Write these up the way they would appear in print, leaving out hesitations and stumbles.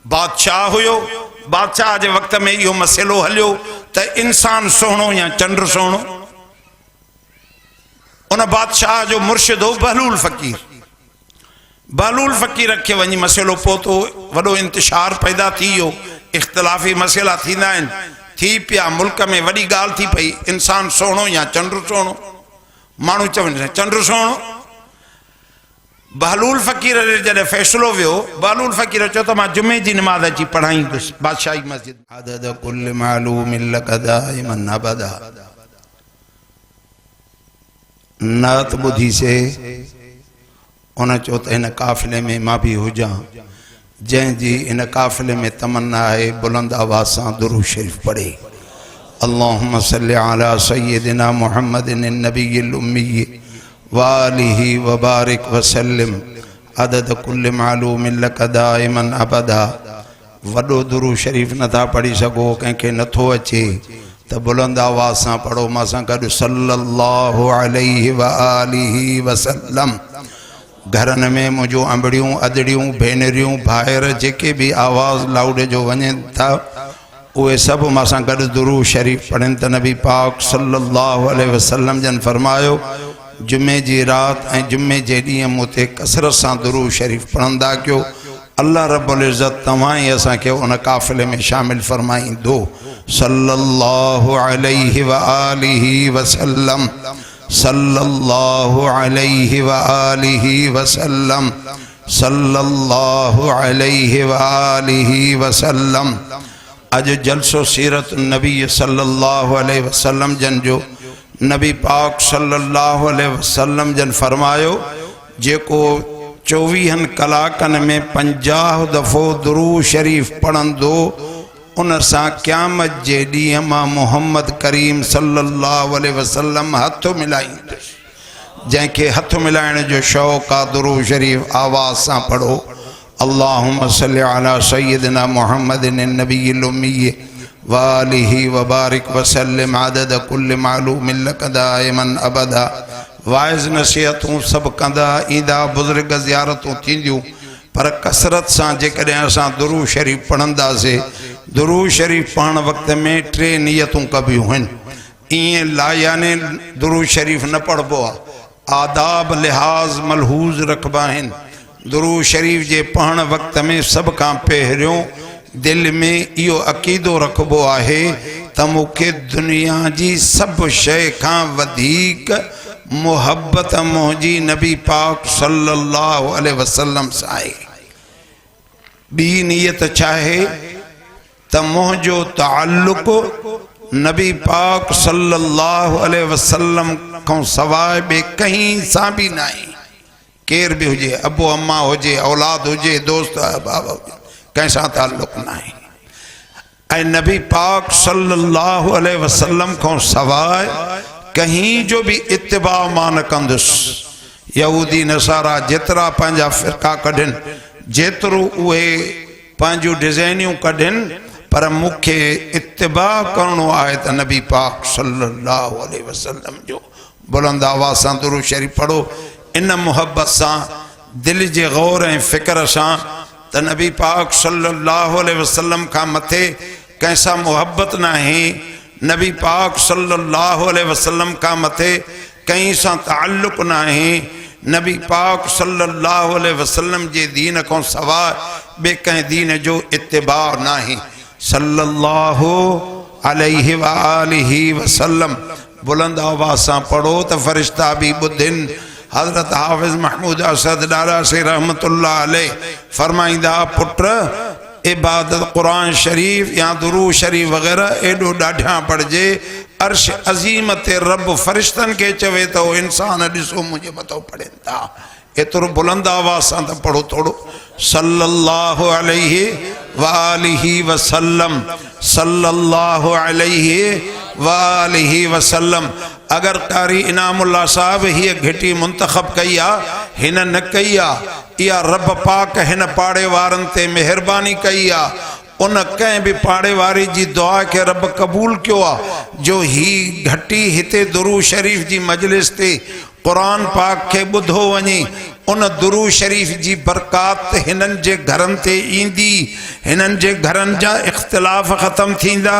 बादशाह हुयो, बादशाह के वक्त में यो मसलो हलियो तो इंसान सोहणो या चंड सोहणो। उन बादशाह जो मुर्शिद हो बहलूल फ़कीर। बहलूल फ़कीर के वही मसलो पोतो वडो इंतशार पैदा थी वियो, इख्तिलाफ़ी मसला थींदा आहिनि, थी पिया मुल्क में वही गाल थी पई इंसान सोहणो या चंड सोहणो। मानू चवन चंड सोहणो। बहलूल फ़कीर जैसे फैसलो वियो, बहलूल फ़कीर चो तो मां जुमे की नमाज अची पढ़ाईंदुसि बादशाही मस्जिद। अदद कुल मालूम दाइमन अबदा। नात बुधी से उन चो तो इन काफ़िले में मां भी हुजा, जैंजी इन काफ़िले में तमन्ना है बुलंद आवाज़ से दुरूद शरीफ पढ़े। अल्लाहुम्मा सल्लि अला सय्यदिना मुहम्मदिन नबिय्यिल उम्मी व आलिहि व बारिक व सल्लिम अदद कुल्ल मालूमिन लक दाइमन अबदा। वडो दुरूद शरीफ नथा पढ़ी सको, कंहिंखे नथो अचे तो बुलंद आवाज़ से पढ़ो मां सां गॾु सल्लल्लाहु अलैहि व आलिहि व सल्लम। घरन में मुझो अंबड़ियों अदड़ियों भेनरियों भाइर जेके भी आवाज़ लाउड जो वञनि था उहे सब मां सां गॾु दुरूद शरीफ पढ़नि त नबी पाक सल्लल्लाहु अलैहि वसल्लम जन फरमायो जुमे जी रात ऐं जुमे जे ॾींहुं मूं ते कसरत सां दुरूद शरीफ पढ़ंदा कयो। अल्लाह रब्बुल इज़्ज़त तव्हां ई असांखे उन काफ़िले में शामिल फरमाईंदो। सल्लल्लाहु अलैहि व आलिहि वसल्लम, सल्लल्लाहु अलैहि व आलिहि वसल्लम, सल्लल्लाहु अलैहि व आलिहि वसल्लम। अज जलसो सीरत नबी सल्लल्लाहु अलैहि वसल्लम जन जो नबी पाक सल्लल्लाहु अलैहि वसल्लम जन फरमायो जेको 24 कलाकन में 50 दफ़ो दुरूद शरीफ पढ़ंदो उन सां क़यामत जे ॾींहुं मां मोहम्मद करीम सल्लल्लाहु अलैहि वसल्लम हथ मिलाईंदुसि। जैंखे हथ मिलाइण जो शौक़ आहे दुरूद शरीफ आवाज़ सां पढ़ो। अल्लाहुम्मा सल्लि अला सय्यदिना मुहम्मदिन नबिय्यिल उम्मी व आलिहि व बारिक व सल्लिम अदद कुल्ल मालूमिन लक दाइमन अबदा। वाइज़ नसीहतूं सब कंदा ईंदा, बुज़ुर्ग ज़ियारतूं थींदियूं, पर कसरत से जेकॾहिं असां दुरूद शरीफ पढ़ंदासीं, दुरूद शरीफ पढ़ण वक्त में 3 नियतूं कबियूं आहिनि। ईअं लायाने दुरूद शरीफ न पढ़बो आहे, आदाब लिहाज मलहूज़ रखबा आहिनि। दुरूद शरीफ जे पढ़ण वक्त में सब खां पहिरियों दिल में इहो अक़ीदो रखबो आहे त मूंखे दुनिया जी सब शइ खां वधीक मोहब्बत मुंहिंजी नबी पाक सल्लल्लाहु अलैहि वसल्लम सां आहे। ॿी नियत चाहे त मुंहिंजो ताल्लुक़ नबी पाक सल्लल्लाहु अलैहि वसल्लम खां सवाइ ॿिए कहीं सां भी न आहे। केर भी हुजे, अबो अम्मा हुजे, औलाद हुजे, दोस्त अहबाब हुजे, कंहिंसां ताल्लुक़ न आहे। ऐं नबी पाक सल्लल्लाहु अलैहि वसल्लम खां सवाइ कहीं जो भी इत्तिबा मां न कंदुसि। यहूदी नसारा जेतिरा पंहिंजा फ़िरका कढनि, जेतिरो उहे पंहिंजूं डिज़ाइनियूं कढनि, पर मूंखे इत्तिबा करणो आहे त नबी पाक सल्लल्लाहु अलैहि वसल्लम जो। बुलंद आवाज़ सां दुरूद शरीफ पढ़ो। इन मुहब्बत सां दिल जे गौर ऐं फ़िक्र सां त नबी पाक सल्लल्लाहु अलैहि वसल्लम खां मथे कंहिंसां मुहब्बत न आहे, नबी पाक सल्लल्लाहु अलैहि वसल्लम का मथे कहीं सां ताल्लुक़ न आहे, नबी पाक सल्लल्लाहु अलैहि वसल्लम जे दीन को सवाइ बे कंहिं दीन जो इत्तिबा न आहे। सल्लल्लाहु अलैहि व आलिहि वसल्लम। बुलंद आवाज़ सां पढ़ो त फ़रिश्ता भी ॿुधनि। हज़रत हाफ़िज़ महमूद असद डारा से रहमतुल्लाह अलैह फरमाइंदा, पुत्र इबादत कुरान शरीफ या दुरूद शरीफ वग़ैरह एडो ॾाढा पढ़जे, अर्श अज़ीम ते रब फ़रिश्तन के चवे तो इंसान ॾिसो मुझे मथो पढ़नि था। एतिरो बुलंद आवाज़ सां त पढ़ो थोड़ो। सल्लल्लाहु अलैहि व आलिहि वसल्लम, सल्लल्लाहु अलैहि व आलिहि वसल्लम। अगर कारी इनामुल्लाह साहब ही घिटी मुंतखब कई आ, हिन न कई आ, या रब पाक हिन पाड़े वारन ते मेहरबानी कई आ। उन कंहिं भी पाड़े वारी जी दुआ के रब कबूल कियो आ जो ही घटी हिते दुरूद शरीफ जी मजलिस ते कुरान पाक के बुधो वनी उन दुरूद शरीफ जी बरक़ात हिनन जे घरन ते ईंदी, हिनन जे घरन जा इख्तिलाफ ख़त्म थींदा,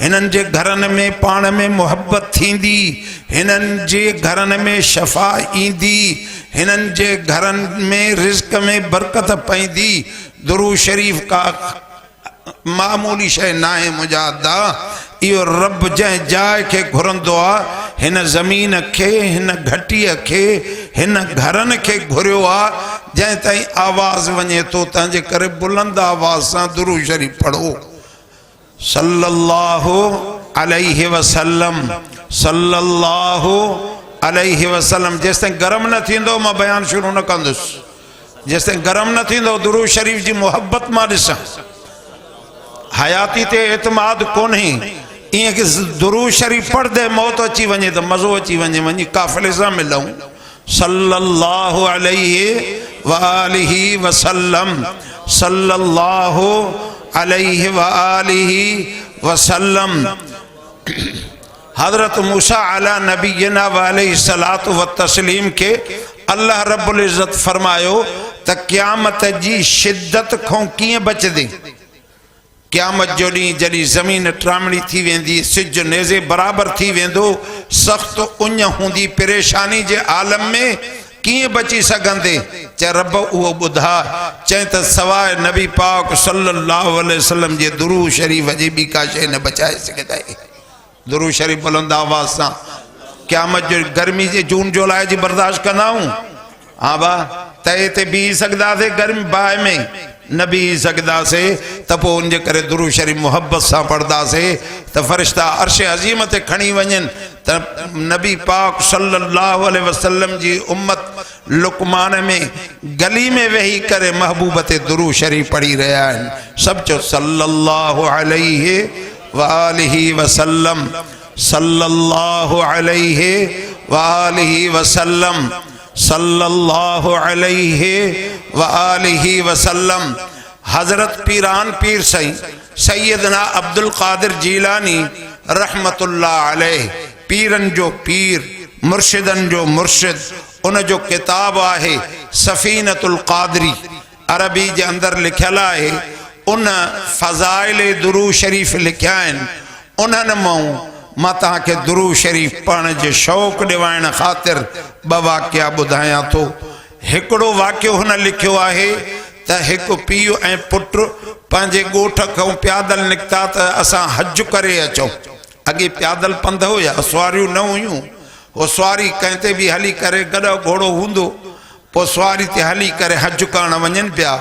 हिनन जे घरन में पाण में मोहब्बत थींदी, हिनन जे घरन में शफ़ा ईंदी, हिनन जे घरन में रिज़्क़ में बरकत पईंदी। दुरूद शरीफ का मामूली शय ना है मुजादा। इहो रब जंहिं जाइ खे घुरंदो आहे, हिन ज़मीन खे, हिन घटीअ खे, हिन घरनि खे घुरियो आहे जंहिं ताईं आवाज़ वञे थो। तंहिंजे करे बुलंद आवाज़ सां दुरूद शरीफ पढ़ो। सल्लल्लाहु अलैहि वसल्लम, सल्लल्लाहु अलैहि वसल्लम। जेसिताईं गरम न थींदो मां बयानु शुरू न कंदुसि। जेसिताईं गरम न थींदो दुरूद शरीफ जी मोहब्बत मां ॾिसां। हयाती ते एतमाद कोन्हे। ईअं कि दुरूद शरीफ पढ़दे मौत अची वञे त मज़ो अची वञे, वञी काफ़िले सां मिलूं। सल्लल्लाहु अलैहि वालिहि वसल्लम, सल्लल्लाहु अलैहि वालिहि वसल्लम। हज़रत मूसा अला नबीना व अलैहिस्सलातु व तस्लीम के अल्लाह रब्बुल इज़्ज़त फरमायो त क़यामत जी शिद्दत खां कीअं बचदे। क़यामत जो ॾींहुं जॾहिं ज़मीन ट्रामणी थी वेंदी, सिज नेज़े बराबर थी वेंदो, सख़्त उञ हूंदी, परेशानी जे आलम में कीअं बची सघंदे। चए रब उहो ॿुधा। चए त सवाइ नबी पाक सल्लल्लाहु अलैहि वसल्लम जे दुरूद शरीफ जी ॿी का शइ न बचाए सघंदा। दुरूद शरीफ बुलंद आवाज़ सां क़यामत जो गर्मी जे जून जुलाई जी बर्दाश्त कंदा आहियूं। हा बा तए ते बीह सघंदासीं, गर्मी बाहि में न बीह सघंदासीं त पोइ उनजे करे दुरूद शरीफ मोहब्बत सां पढ़ंदासीं त फ़रिश्ता अर्श अज़ीम ते खणी वञनि त नबी पाक सल्लल्लाहु अलैहि वसल्लम जी उम्मत लुकमान में गली में वेही करे महबूब ते दुरूद शरीफ पढ़ी रहिया आहिनि। सभु चओ सल्लल्लाहु अलैहि वालिहि वसल्लम, सल्लल्लाहु अलैहि वालिहि वसल्लम, सल्लल्लाहु अलैहि वालिहि वसल्लम। हजरत पीरान पीर सैयदना अब्दुल कादिर जीलानी रहमतुल्लाह अलैह, पीरन जो पीर, मुर्शिदन जो मुर्शिद, उन जो किताब आहे सफ़ीनतुल कादरी, अरबी जे अंदर लिखियल आहे। उन फ़ज़ाइल दुरूद शरीफ लिखिया आहिनि। उन्हनि मां तव्हांखे दुरूद शरीफ पढ़ण जे शौक़ु ॾिवाइण ख़ातिर ॿ वाक़िया ॿुधायां थो। हिकिड़ो वाक़ियो हुन लिखियो आहे त हिकु पीउ ऐं पुटु पंहिंजे ॻोठ खां प्यादल निकिता त असां हज करे अचूं। अॻे प्यादल पंध हुया, सुवारियूं न हुयूं। उहो सुवारी कंहिं ते बि हली करे, गॾो घोड़ो हूंदो, पोइ सुवारी ते हली करे हज करणु वञनि पिया।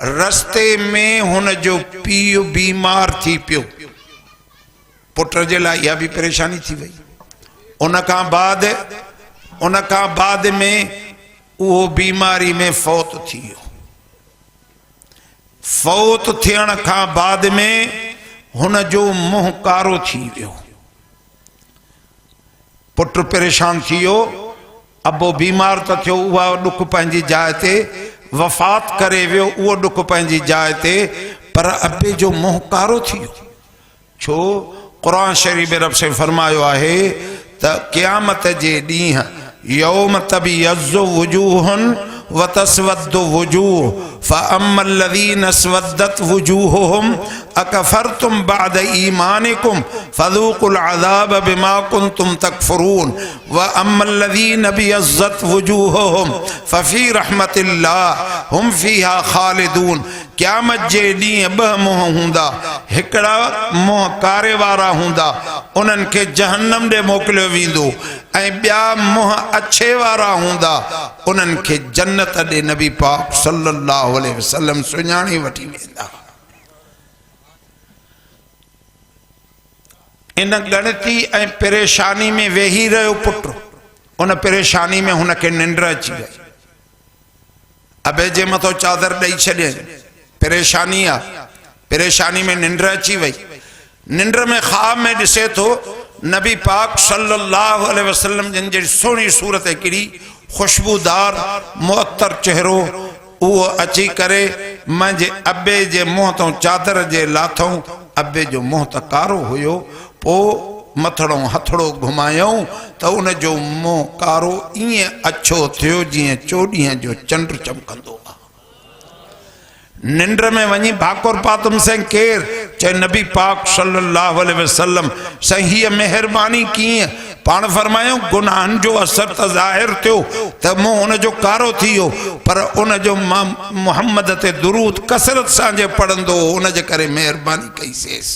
रस्ते में हुन जो पीउ बीमार थी पियो। पुट जे लाइ इहा बि परेशानी थी वई। उन खां बाद में उहो बीमारी में फौत थी वियो। फौत थियण खां बाद में हुन जो मुंहुं कारो थी वियो। पुट परेशान थी वियो, अबो बीमार त थियो, उहा ॾुख पंहिंजी जाइ ते, वफ़ात करे वियो उहो ॾुख पंहिंजी जाइ ते, पर अबे जो मुंहुं कारो थी वियो। छो? क़ुरान शरीफ रब से फरमायो आहे त क़यामत जे ॾींहुं यौम तबियज़्ज़ु वुजूहुन व तस्वद्दु वुजूह फ़अम्मा अल्लज़ीना अस्वद्दत वुजूहुहुम अकफ़रतुम बअद ईमानिकुम फ़ज़ूक़ुल अज़ाब बिमा कुन्तुम तकफ़ुरून व अम्मा अल्लज़ीना अबियज़्ज़त वुजूहुहुम फ़फ़ी रहमतिल्लाह हुम फ़ीहा ख़ालिदून। क़यामत जे ॾींहुं ॿ मुंहं हूंदा, हिकिड़ा मुंहं कारे वारा हूंदा, उन्हनि खे जहन्नम ॾे मोकिलियो वेंदो, ऐं ॿिया मुंहं अछे वारा हूंदा, उन्हनि खे जन्नत ॾे नबी पाक सल्लल्लाहु अलैहि वसल्लम सुञाणे वठी वेंदा। इन गणती ऐं परेशानी में वेही रहियो पुटु। उन परेशानी में हुनखे निंड अची वई। अबे जे मथो चादर ॾेई छॾियईं। परेशानी आहे, परेशानी में निंड अची वई। निंड में ख़्वाब में ॾिसे थो नबी पाक सल्लल्लाहु अलैहि वसल्लम जिन जी सुहिणी सूरत, हिकिड़ी खुशबूदार मुअत्तर चेहरो, उहो अची करे मुंहिंजे अबे जे मुंहं तो चादर जे लाथऊं। अबे जो मुंहुं त कारो हुयो। पोइ मथड़ों हथड़ो घुमायूं तो उन जो मुंह कारो इं अछो थियो जिं चोॾींहं जो चंड चमकंदो आहे। निंड में वही भाकुर पातुम से केर चे नबी पाक सल्लल्लाहु अलैहि वसल्लम सही मेहरबानी की पान फरमायो गुनाहन जो असर तो जाहिर थियो तो मुंह उन जो कारो थियो पर उन जो मुहम्मद ते दुरूद कसरत सां जे पढ़ंदो उन जे करे मेहरबानी कईसेस।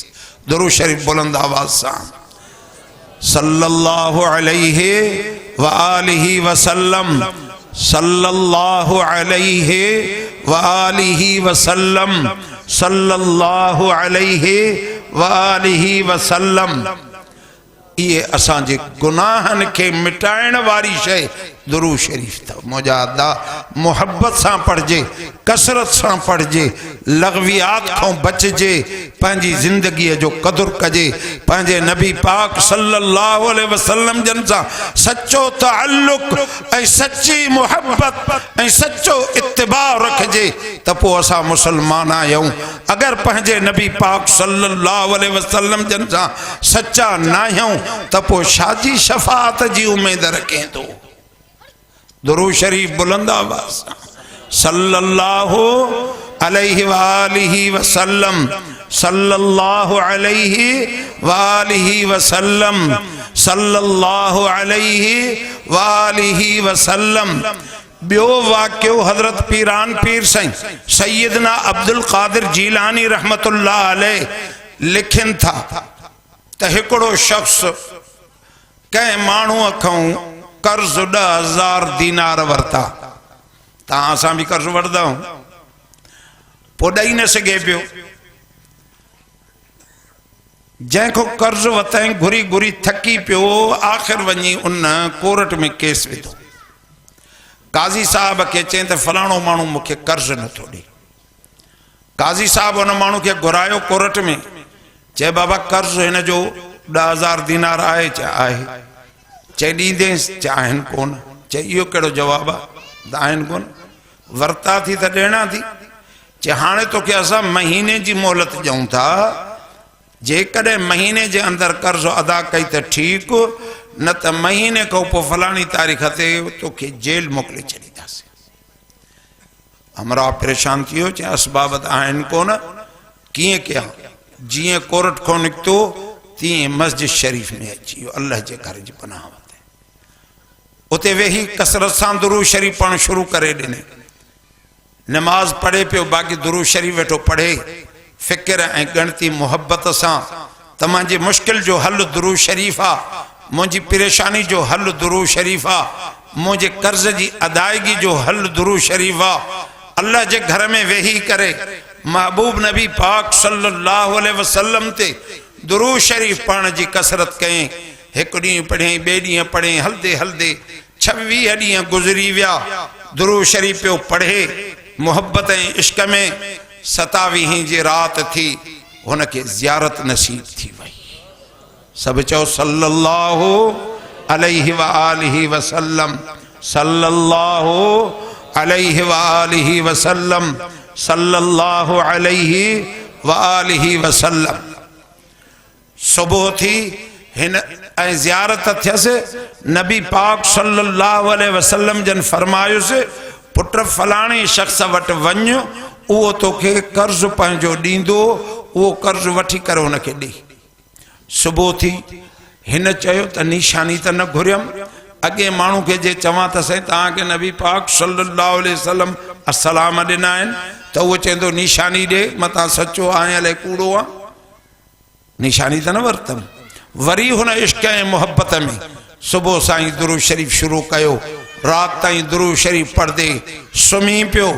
दुरूद शरीफ बुलंद आवाज सां सल्लल्लाहु अलैहि व आलिहि वसल्लम सल्लल्लाहु अलैहि व आलिहि वसल्लम सल्लल्लाहु अलैहि व आलिहि वसल्लम। ये असांजे गुनाहन के मिटाइण वारी शय दुरूद शरीफ था। मुजादा मोहब्बत सां पढ़जे, कसरत सां पढ़जे, लग़वियात खां बचजे, पंहिंजी ज़िंदगी जो कदुर कजे, पंहिंजे नबी पाक सल्लल्लाहु अलैहि वसल्लम जन सां सच्चो ताल्लुक़ ऐं सच्ची मोहब्बत ऐं सच्चो इत्तिबा रखजे त पोइ असां मुसलमान आहियूं। अगर पंहिंजे नबी पाक सल्लल्लाहु अलैहि वसल्लम जन सां सच्चा न आहियूं त पोइ शादी शफाअत जी उम्मीद रखें तो। दुरूद शरीफ बुलंद आवाज सल्लल्लाहु अलैहि वालिहि वसल्लम सल्लल्लाहु अलैहि वालिहि वसल्लम सल्लल्लाहु अलैहि वालिहि वसल्लम। बियो वाक्यो हजरत पीरान पीर साईं सैयदना अब्दुल कादिर जीलानी रहमतुल्लाह अलैह लिखन था त हिकिड़ो शख्स कंहिं माण्हूअ खां कर्ज 10,000 दीनार वरता। तव्हां असां भी कर्ज वठंदा आहियूं, पोइ ॾेई न सघे पियो। जंहिंखो कर्ज वरितई घुरी घुरी थकी पियो, आख़िर वञी उन कोर्ट में केस विधो। काज़ी साहब के चई त फलाणो माण्हू मूंखे कर्ज नथो ॾे। काज़ी साहब उन माण्हू खे घुरायो कोर्ट में, चए बाबा कर्ज हिन जो 10,000 दीनार आहे? चए आहे। चए ॾींदेसि? चए आहिनि कोन। चए इहो कहिड़ो जवाबु आहे? त आहिनि कोन। वरता थी त ॾियणा थी। चए हाणे तोखे असां महीने जी मोहलत ॾियूं था, जेकॾहिं महीने जे अंदरि कर्ज़ अदा कई त ठीकु, न त महीने खां पोइ फलाणी तारीख़ ते तोखे जेल मोकिले छॾींदासीं। हमरा परेशान थी वियो। चए असबाब त आहिनि कोन, कीअं कयां? जीअं कोर्ट खां निकितो तीअं मस्जिद शरीफ में अची वियो, अल्लाह जे घर जी पनाह वरिते। उते वेही कसरत सां दुरूद शरीफ पढ़णु शुरू करे ॾिने। नमाज पढ़े पियो, बाक़ी दुरूद शरीफ वेठो पढ़े, फ़िक्र ऐं गणती मोहब्बत सां। त मुंहिंजी मुश्किल जो हल दुरूद शरीफ आहे, मुंहिंजी परेशानी जो हल दुरूद शरीफ आहे, मुंहिंजे कर्ज जी अदायगी जो हल दुरूद शरीफ आहे। अल्लाह जे घर में वेही करे महबूब नबी पाक सल्लल्लाहु अलैहि वसल्लम ते दुरूद शरीफ पढ़ण जी कसरत कयईं। हिकु ॾींहुं पढ़ियईं, ॿिए ॾींहुं पढ़ियईं, हलदे हलदे 26 ॾींहं गुज़री विया। दुरूद शरीफ पियो पढ़े, मोहब्बत ऐं इश्क में 27 जी रात थी, हुनखे ज़ियारत नसीब थी वई। सब चओ सल्लल्लाहु अलैहि व आलिहि वसल्लम सल्लल्लाहु अलैहि व आलिहि वसल्लम सल्लल्लाहु अलैहि व आलिहि वसल्लम। सुबह थी हिन ऐं ज़ियारत थियसि। नबी पाक सल्लल्लाहु अलैहि वसल्लम जन फरमायुसि, पुट फलाणे शख्स वटि वञ, उहो तोखे कर्ज़ पंहिंजो ॾींदो, उहो कर्ज़ वठी करे हुनखे ॾे। सुबह थी हिन चयो त निशानी त न घुरियमि। अॻे माण्हू खे जे चवां त साईं तव्हांखे नबी पाक सल्लल्लाहु अलैहि वसल्लम अस्सलाम ॾिना आहिनि, त उहो चवंदो निशानी ॾे, मतां सचो आहियां अलाए कूड़ो आहे। निशानी त न वरितमि। वरी हुन इश्क ऐं मोहब्बत में सुबह साईं दुरूद शरीफ शुरू कयो, रात ताईं दुरूद शरीफ पढ़दे सुम्ही पियो।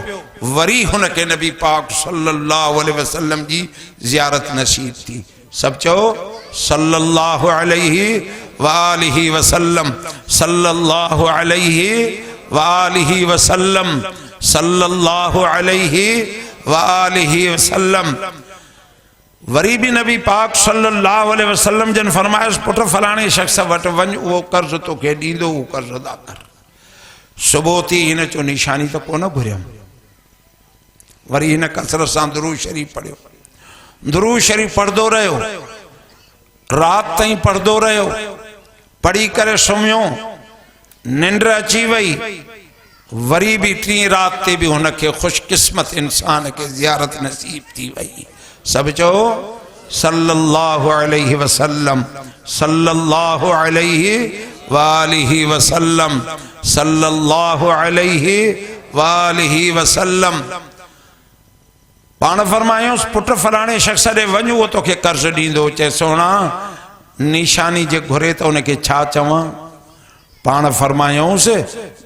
वरी हुनखे नबी पाक सल्लल्लाहु अलैहि वसल्लम जी ज़ियारत नसीब थी। सब चओ सल्लल्लाहु अलैहि व आलिहि वसल्लम सल्लल्लाहु अलैहि व आलिहि वसल्लम सल्लल्लाहु अलैहि व आलिहि वसल्लम। वरी भी नबी पाक सल्लल्लाहु अलैहि वसल्लम जन फरमायस, पुट फलाणे शख्स वटि वञ, उहो कर्ज तोखे ॾींदो, उहो कर्ज अदा कर। सुबह थी हिन चयो निशानी त कोन घुरियमि। वरी हिन कसरत सां दुरूद शरीफ पढ़ियो। दुरूद शरीफ पढ़दो रहियो। रात ताईं पढ़दो रहियो, पढ़ी करे सुम्हियो, निंड अची वई, वरी भी टी रात ते भी हुनखे खुशकिस्मत इंसान के ज़ियारत नसीब थी वई। सब चो सल्लल्लाहु अलैहि वसल्लम, सल्लल्लाहु अलैहि वालिहि वसल्लम, सल्लल्लाहु अलैहि वालिहि वसल्लम। पाण फरमायोस पुट फलाणे शख्स ॾे वञ, उहो तोखे कर्ज़ ॾींदो। चए सोना निशानी जे घुरे त उनखे छा चवां? पाण फरमायोस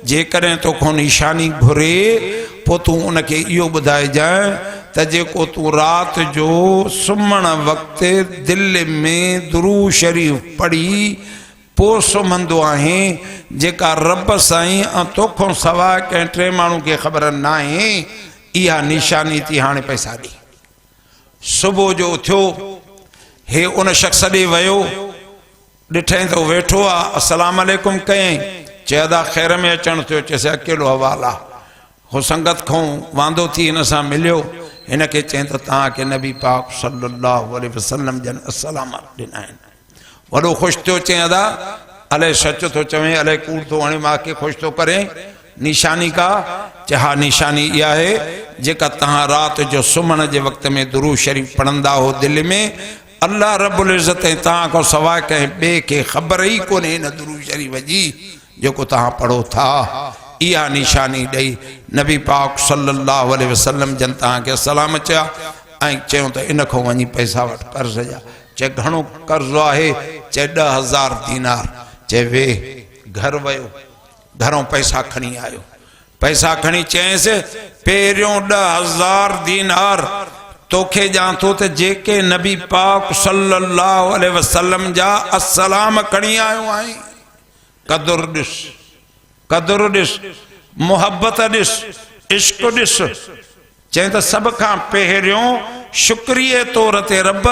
जेकॾहिं तोखो निशानी घुरे पोइ तूं उनखे इहो ॿुधाइजांइ त जेको तूं रात जो सुम्हण वक़्तु दिलि में दुरूद शरीफ़ पढ़ी पोइ सुम्हंदो आहीं, जेका रब साईं ऐं तोखो सवाइ कंहिं टे माण्हू खे ख़बर न आहे, इहा निशानी थी हाणे पैसा ॾे। सुबुह जो उथियो, हे उन शख़्स ॾे वियो, ॾिठई त वेठो आहे, अस्सलाम अलैकुम कयईं, चइदा ख़ैर में अचणु थियो। चइसि अकेलो हवाल आहे, हो संगत खां वांदो थी हिन सां मिलियो, हिन खे चई त तव्हांखे नबी पाक सल्लल्लाहु अलैहि वसल्लम जन अस्सलाम ॾिना आहिनि। वॾो ख़ुशि थियो, चई अदा अलाए सच थो चवें अलाए कूड़ थो हणे, मूंखे ख़ुशि थो करे। निशानी का? चए हा निशानी इहा आहे जेका तव्हां रात जो सुम्हण जे वक़्त में दुरूद शरीफ़ पढ़ंदा हो दिलि में, अल्लाह रब्बुल इज़्ज़त तव्हां खां सवाइ कंहिं ॿिए खे ख़बर ई कोन्हे हिन दुरूद शरीफ़ जी जेको तव्हां पढ़ो था। इहा निशानी ॾेई नबी पाक सल्लल्लाहु अलैहि वसल्लम जन तव्हांखे सलाम चया ऐं चयूं त इन खां वञी पैसा वटि कर्ज़ जा। चए घणो कर्ज़ आहे? चए 10,000 दीनार। चए वे घर वियो, घरों पैसा खणी आयो, पैसा खणी चयसि पहिरियों 10,000 दीनार तोखे ॼां थो त जेके नबी पाक सल्लल्लाहु अलैहि वसल्लम जा अस्सलाम खणी आयो आहीं। कदुर ॾिस, कदुर ॾिस, मोहब्बत ॾिस, इश्क ॾिस। चई त सभ खां पहिरियों शुक्रिये तौर ते रब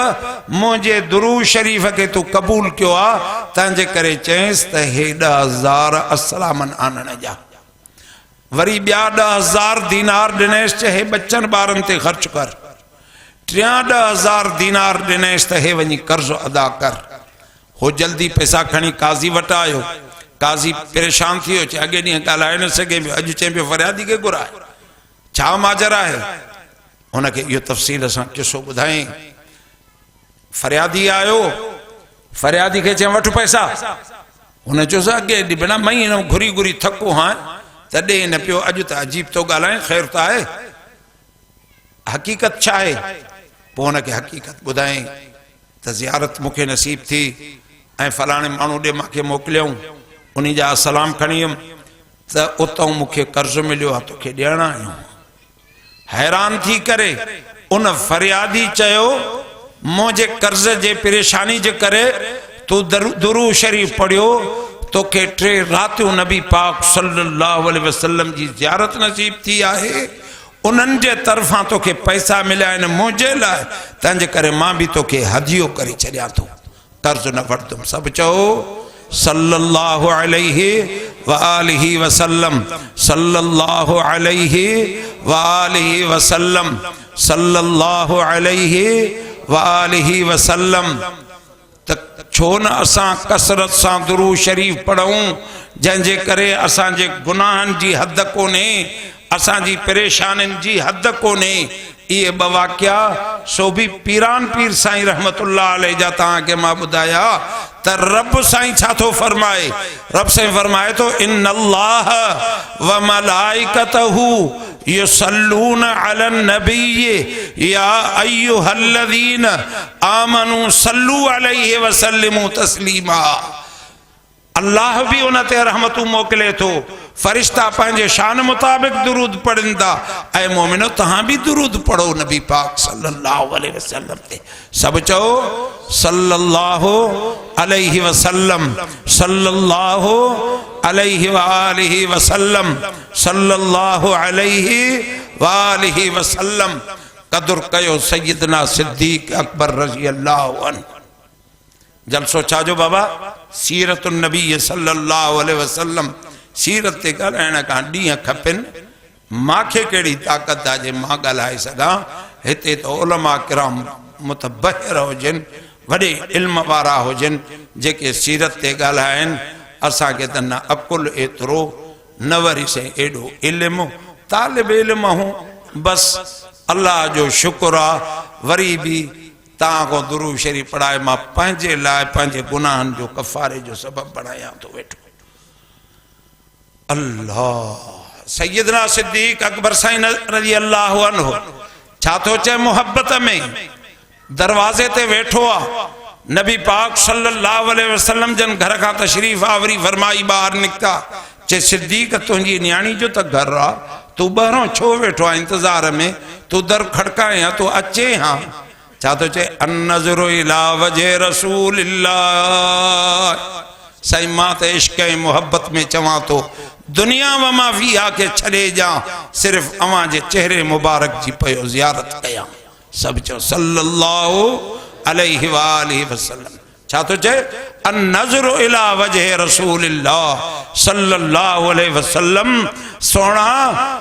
मुंहिंजे दुरूद शरीफ़ खे तूं क़बूल कयो आहे, तंहिंजे करे चयसि त हे 10,000 अस्सलामन आणण जा। वरी ॿिया 10,000 दीनार ॾिनेसि, चए हे बच्चनि ॿारनि ते ख़र्च कर। टियां 10,000 दीनार ॾिनेसि त हे वञी कर्ज़ अदा कर। हो जल्दी पैसा खणी काज़ी वटि आयो। काज़ी परेशान थी वियो, चए अॻे ॾींहुं ॻाल्हाए न सघे पियो, अॼु चए पियो फरियादी खे घुराए, छा माजर आहे? हुनखे इहो तफ़सील सां किसो ॿुधाई। फरियादी आयो, फरियादी खे चयईं वठि पैसा। हुन चयोसि अॻे ॾींहुं बिना मई घुरी घुरी थको हां त ॾे न पियो, अॼु त अजीब थो ॻाल्हाए, ख़ैर त आहे, हक़ीक़त छा आहे? पोइ हुनखे हक़ीक़त ॿुधाई त ज़ियारत मूंखे नसीब थी ऐं फलाणे माण्हू ॾे मूंखे मोकिलियऊं, उन जा सलाम खणी वियुमि त उतां मूंखे कर्ज़ मिलियो आहे, तोखे ॾियण आहियूं। हैरान थी करे उन फरियादी चयो मुंहिंजे कर्ज़ जे परेशानी जे करे तूं दुरूद शरीफ़ पढ़ियो, तोखे 3 रातियूं नबी पाक सल्लल्लाहु अलैहि वसल्लम जी ज़ियारत नसीब थी आहे, उन्हनि जे तरफ़ां तोखे पैसा मिलिया आहिनि मुंहिंजे लाइ, तंहिंजे करे मां बि तोखे हदियो करे छॾियां थो, कर्ज़ न वठंदुमि। सभु चओ सल्लल्लाहु अलैहि वालिहि वसल्लम, सल्लल्लाहु अलैहि वालिहि वसल्लम, सल्लल्लाहु अलैहि वालिहि वसल्लम। त छो न असां कसरत सां दुरूद शरीफ़ पढ़ूं, जंहिंजे करे असांजे गुनाहनि जी हद कोन्हे, असांजी परेशानियुनि जी हद कोन्हे। इहे 2 वाक़िया सो भी पीरान पीर साईं रहमतुल्लाह अलैह जा तव्हांखे मां ॿुधाया त रब साईं छा थो फरमाए। रब साईं फरमाए थो इन्नल्लाह व मलाइकतहू युसल्लून अलन नबी या अय्युहल्लज़ीन आमनू सल्लू अलैहि व सल्लिमू तस्लीमा। अल्लाह भी उन ते रहमतू मोकिले थो, फरिश्ता पंहिंजे शान मुताबिक दुरूद पढ़ंदा। ऐं मोमिनो तहां भी दुरूद पढ़ो नबी पाक सल्लल्लाहु अलैहि वसल्लम ते। सब चओ सल्लल्लाहु अलैहि वसल्लम, सल्लल्लाहु अलैहि वालिहि वसल्लम, सल्लल्लाहु अलैहि वालिहि वसल्लम। कदर कयो सैयदना सिद्दीक अकबर रज़ी अल्लाहु अन्हु। जलसो छाजो बाबा? सीरतुन नबी सल्लल्लाहु अलैहि वसल्लम। सीरत ते ॻाल्हाइण खां ॾींहं खपनि, मूंखे कहिड़ी ताक़त आहे जे मां ॻाल्हाए सघां। हिते त उलमा किराम मुतबहिर हुजनि, वॾे इल्म वारा हुजनि जेके सीरत ते ॻाल्हाइनि। असांखे त न अकुल एतिरो न वरी से एॾो इल्मु, तालिब इल्म हूं बस। अल्लाह जो शुक्र आहे वरी बि तव्हां को दुरूद शरीफ़ पढ़ाए मां पंहिंजे लाइ पंहिंजे गुनाहनि जो कफ़ारे जो सबबु बणायां थो वेठो। अल्लाह सैयदना सिद्दीक़ अकबर साईं रज़ी अल्लाहु अन्हु छा थो चए मुहब्बत में दरवाज़े ते वेठो आहे। नबी पाक सल्लल्लाहु अलैहि वसल्लम जन घर का तशरीफ आवरी फरमाई ॿाहिरि निकिता। चे सिद्दीक़ तुंहिंजी न्याणी जो त घर आहे, तू ॿाहिरों छो वेठो आहे इंतज़ार में? तू दर खड़काए हा, तू अचे हा। छा थो चए अन्नज़रु इला वजह रसूलिल्लाह। साईं मां त इश्क़ ऐं मुहब्बत में चवां थो दुनिया व मां फ़ीहा के छॾे जा, सिर्फ़ अवां जे चेहरे मुबारक जी पयो ज़ियारत कयां। सब चो सल्लल्लाहु अलैहि वालिहि वसल्लम। छा तो चए अन्नज़रु इला वजह रसूलिल्लाह सल्लल्लाहु अलैहि वसल्लम। सोना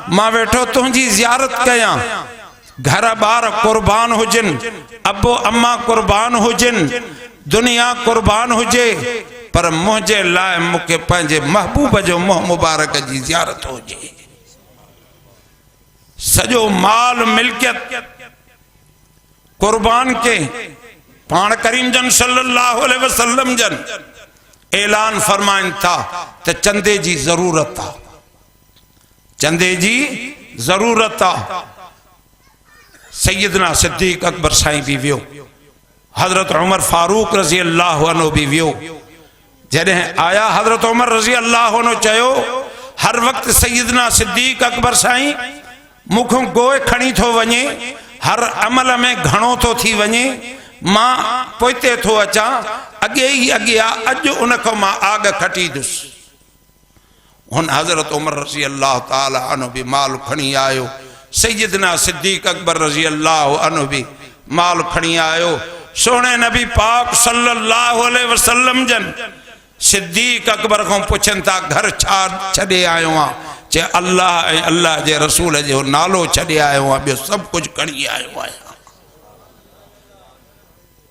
मां वेठो तुंहिंजी ज़ियारत कयां। घर बार कुर्बान हुजन, अबो अम्मा कुर्बान हुजन, दुनिया कुर्बान हुजे, पर मुझे लाइ मुके पंहिंजे महबूब जो मुंह मुबारक जी ज़ियारत हुजे। सजो माल मिल्कियत कुर्बान के पान करीम जन सल्लल्लाहु अलैहि वसल्लम जन ऐलान फरमाइन था त चंदे जी जरूरत आ, चंदे जी जरूरत आ। सैयदना सिद्दीक़ अकबर साईं भी वियो, हजरत उमर फारूक रज़ी अल्लाह अन्हु भी वियो। जॾहिं आया हजरत उमर रज़ी अल्लाह अन्हु चयो हर वक्त सैयदना सिद्दीक़ अकबर साईं मुखों गोए खणी थो वञे, हर अमल में घणो तो थी वञे, मां पोइते थो अचा, अगे ही अॻिया अॼु उन खां मां आग खटी दुसि। हुन हज़रत उमर रज़ी अल्लाह ताला अन्हु भी माल खणी आयो। सैयदना सिद्दीक़ अकबर रज़ी अल्लाह अन्हु भी माल खणी आयो। सोने नबी पाक सल्लल्लाहु अलैहि वसल्लम जन सिद्दीक़ अकबर को पुछन था घर छा छॾे आयो आ? चे अल्लाह ऐं अल्लाह जे रसूल जो नालो छॾे आयो आ, ॿियो सब कुछ खणी आयो आहियां।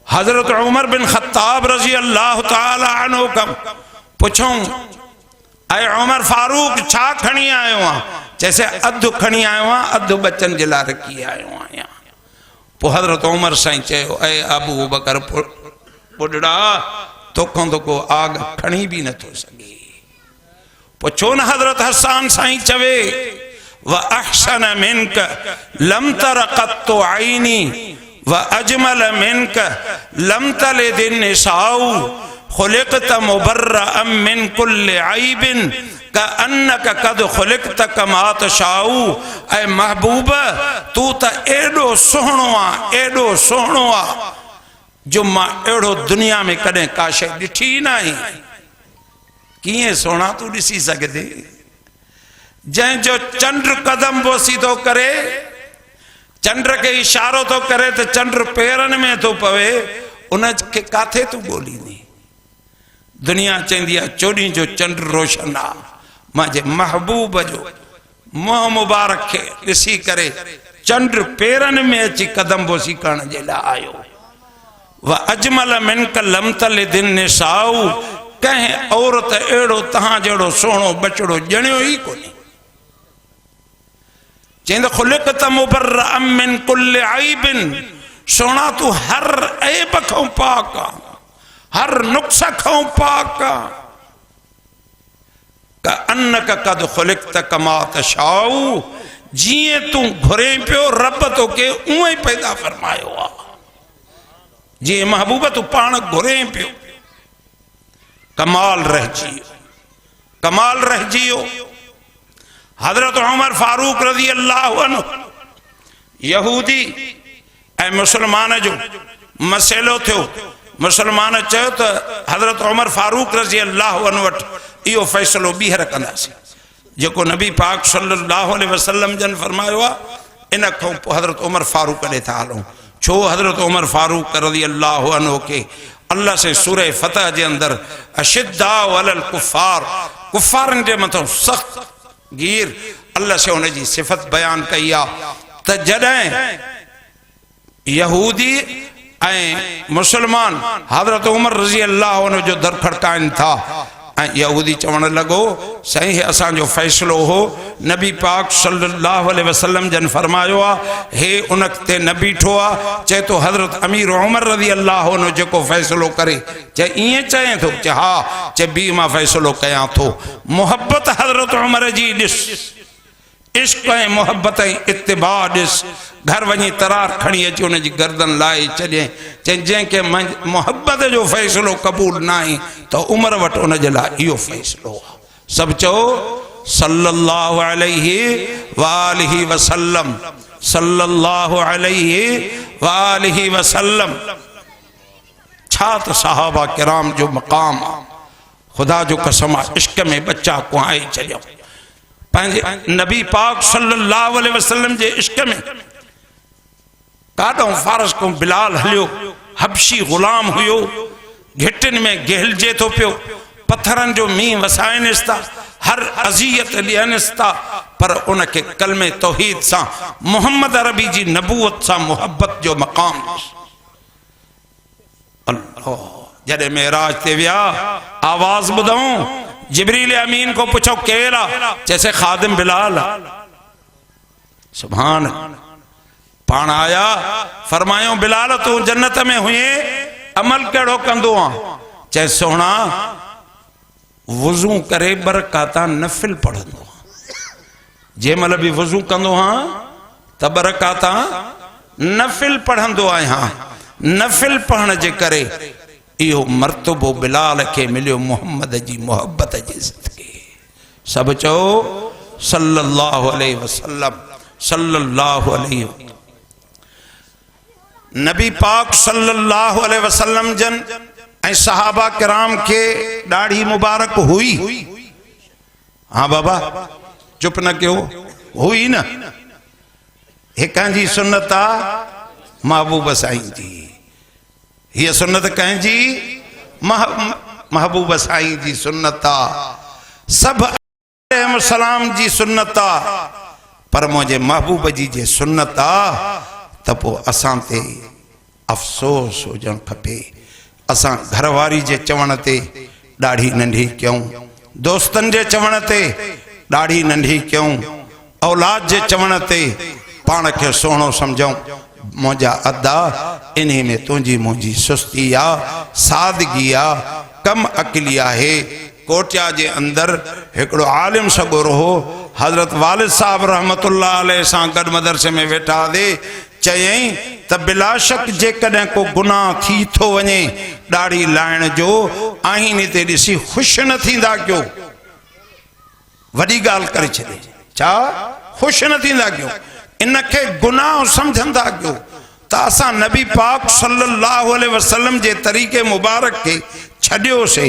हजरत उमर बिन खत्ताब रज़ी अल्लाह ताला अन्हु का पुछूं ऐं उमर फारूक छा खणी आयो आ? जैसे अधु खणी आयो आ, अधु बच्चन जे लाइ रखी आयो आहियां। पोइ हजरत उमर साईं चयो ऐ अबू बकर बुढ़ड़ा तोखों तो को आग खणी भी न थो सघे। पुछो न हजरत हसन साईं चवे व अहसन मिनक लम तर क़त्तु आईनी व अजमल मिनक लम तलिद निसाउ खुलिक़त मुबर्रअम मिन कुल्लि ऐबिन कअन्नक क़द खुलिक़त कमा तशाउ। ऐ महबूब तू त एडो सोहणो आ, एडो सोहणो आ जो मां एड़ो दुनिया में कदें का शय ॾिठी न आहे। किए सोना तू ॾिसी सघंदे? जंहिंजो चंद्र कदम बोसी तो करे, चंद्र के इशारो तो करे तो चंद्र पेरन में तो पवे, उन के काथे तू ॻोल्हींदी? दुनिया चवंदी आहे चोॾहीं जो चंद्र रोशन आ, मुंहिंजे महबूब जो मुंहुं मुबारक खे ॾिसी करे चंद्र पेरन में अची कदम बोसी करण जे लाइ आयो। व अजमल मिनक लम तलिद निसाउ, कंहिं औरत अहिड़ो तहां जहिड़ो सुहिणो बचड़ो ॼणियो ई कोन्हे। चवंदो खुलिक़त मुबर्रअम मिन कुल्लि ऐबिन, सोना तू हर ऐब खां पाक आ, हर नुक्स खां पाक आ। कअन्नक क़द खुलिक़त कमा तशाउ, जीअं तू घुरे पियो रब तोखे उअं ई पैदा फरमायो आ, जी महबूब तू पान घुरे पियो। कमाल रहिजी वियो, कमाल रहिजी वियो। हजरत उमर फारूक रज़ी अल्लाह अन्हु यहूदी ऐं मुसलमान जो मसइलो थियो। मुसलमान चयो त हजरत उमर फारूक रज़ी अल्लाह अन्हु वटि इहो फ़ैसिलो ॿीहर कंदासीं जेको नबी पाक सल्लल्लाहु अलैहि वसल्लम जन फरमायो आहे, इन खां पोइ हजरत उमर फारूक ॾे था हलूं। छो हजरत उमर फारूक रज़ी अल्लाह अन्हु के अल्लाह से सूरह फतह जे अंदर अशिद्दाउ अलल कुफ़ार, कुफ़ारनि जे मथां सख़्त गीर अल्लाह से उन जी सिफ़त बयान कई आहे त जॾहिं यहूदी मुसलमान हजरत उमर रज़ी अल्लाह अन्हु जो दर खड़काइन था। यहूदी चवण लगो सही है असो फैसलो हो नबी पाक सल्लल्लाहु अलैहि वसल्लम जन फरमायो हे उनते न बीठो आ चे तो हजरत अमीर उमर रज़ी अल्लाह अन्हु जो फैसलो करे चे इं चए तो चे हाँ चे बी मां फैसलो कया तो मोहब्बत हजरत उमर जी दिस इश्क मोहब्बत इत्तिबा दिस घर वही तरार खड़ी अची उन जी गर्दन लाए छॾे चई जंहिंखे मोहब्बत जो फैसलो कबूल ना आहे तो उमर वटि उन जे लाइ इहो फैसलो आहे। सभु चओ सल्लल्लाहु अलैहि वालिहि वसल्लम सल्लल्लाहु अलैहि वालिहि वसल्लम। छा त सहाबा किराम जो मकाम आहे, खुदा जो कसम आहे इश्क में बच्चा कुहाए छॾियो पंहिंजे नबी पाक सल्लल्लाहु अलैहि वसल्लम जे इश्क में। काॾों फारस को बिलाल हलियो हबशी गुलाम हुयो घिटिन में गहलजे तो पियो पत्थरन जो मींह वसाइनिस था हर अज़ियत ॾियनिस था पर उनके कलमे तौहीद सा मोहम्मद अरबी जी नबूवत सा मोहब्बत जो मकाम। अल्लाह जॾहिं मेराज ते विया आवाज ॿुधऊं जिब्रील अमीन को पूछो केर आ जैसे खादिम बिलाल। सुभान पान आया फरमायो बिलाल तू जन्नत में हुए अमल कड़ो कंदो आ चे सोना वजू करे बरकाता नफिल पढ़ंदो जे मल भी वजू कंदो हाँ त बरकाता नफिल पढ़ंदो आहियां। नफिल पढ़ने जे करे इहो मर्तबो बिलाल के मिलियो मोहम्मद जी मोहब्बत जे सदके। सब चो सल्लल्लाहु अलैहि वसल्लम सल्लल्लाहु अलैहि। नबी पाक सल्लल्लाहु अलैहि वसल्लम जन ऐं सहाबा किराम के दाढ़ी मुबारक हुई। हाँ बाबा चुप न क्यों हुई न एक जी सुन्नत आ महबूब साईं जी। ये सुन्नत कहीं जी महबूब साईं जी सुन्नत आ सब सलाम जी सुन्नत आ पर मुझे महबूब जी जे सुन्नत आ त पो असां ते अफ़सोस हुजण खपे। असां घरवारी जे चवण ते ॾाढी नंढी क्यों दोस्तन जे चवण ते ॾाढी नंढी क्यों औलाद जे चवण ते पाण खे सोहणो समझूं। मुझा अदा इन्हीं में तुझी मुझी सुस्ती आ सादगी आ कम अकली आहे। कोटिया जे अंदर एकड़ो आलिम सगोरो हो हजरत वालिद साहब रहमतुल्लाह अलैह सां गड मदरसे में वेठा दे चयई त बिला शक जे कदे को गुनाह थी थो वने दाढ़ी लाइण जो आईने ते दिसी खुश न थींदा क्यों। वडी गाल करे छे छा खुश न थींदा क्यों इनके गुनाह समझंदा क्यों। त असां नबी पाक सल्लल्लाहु अलैहि वसल्लम जे तरीके मुबारक के छड़ियो से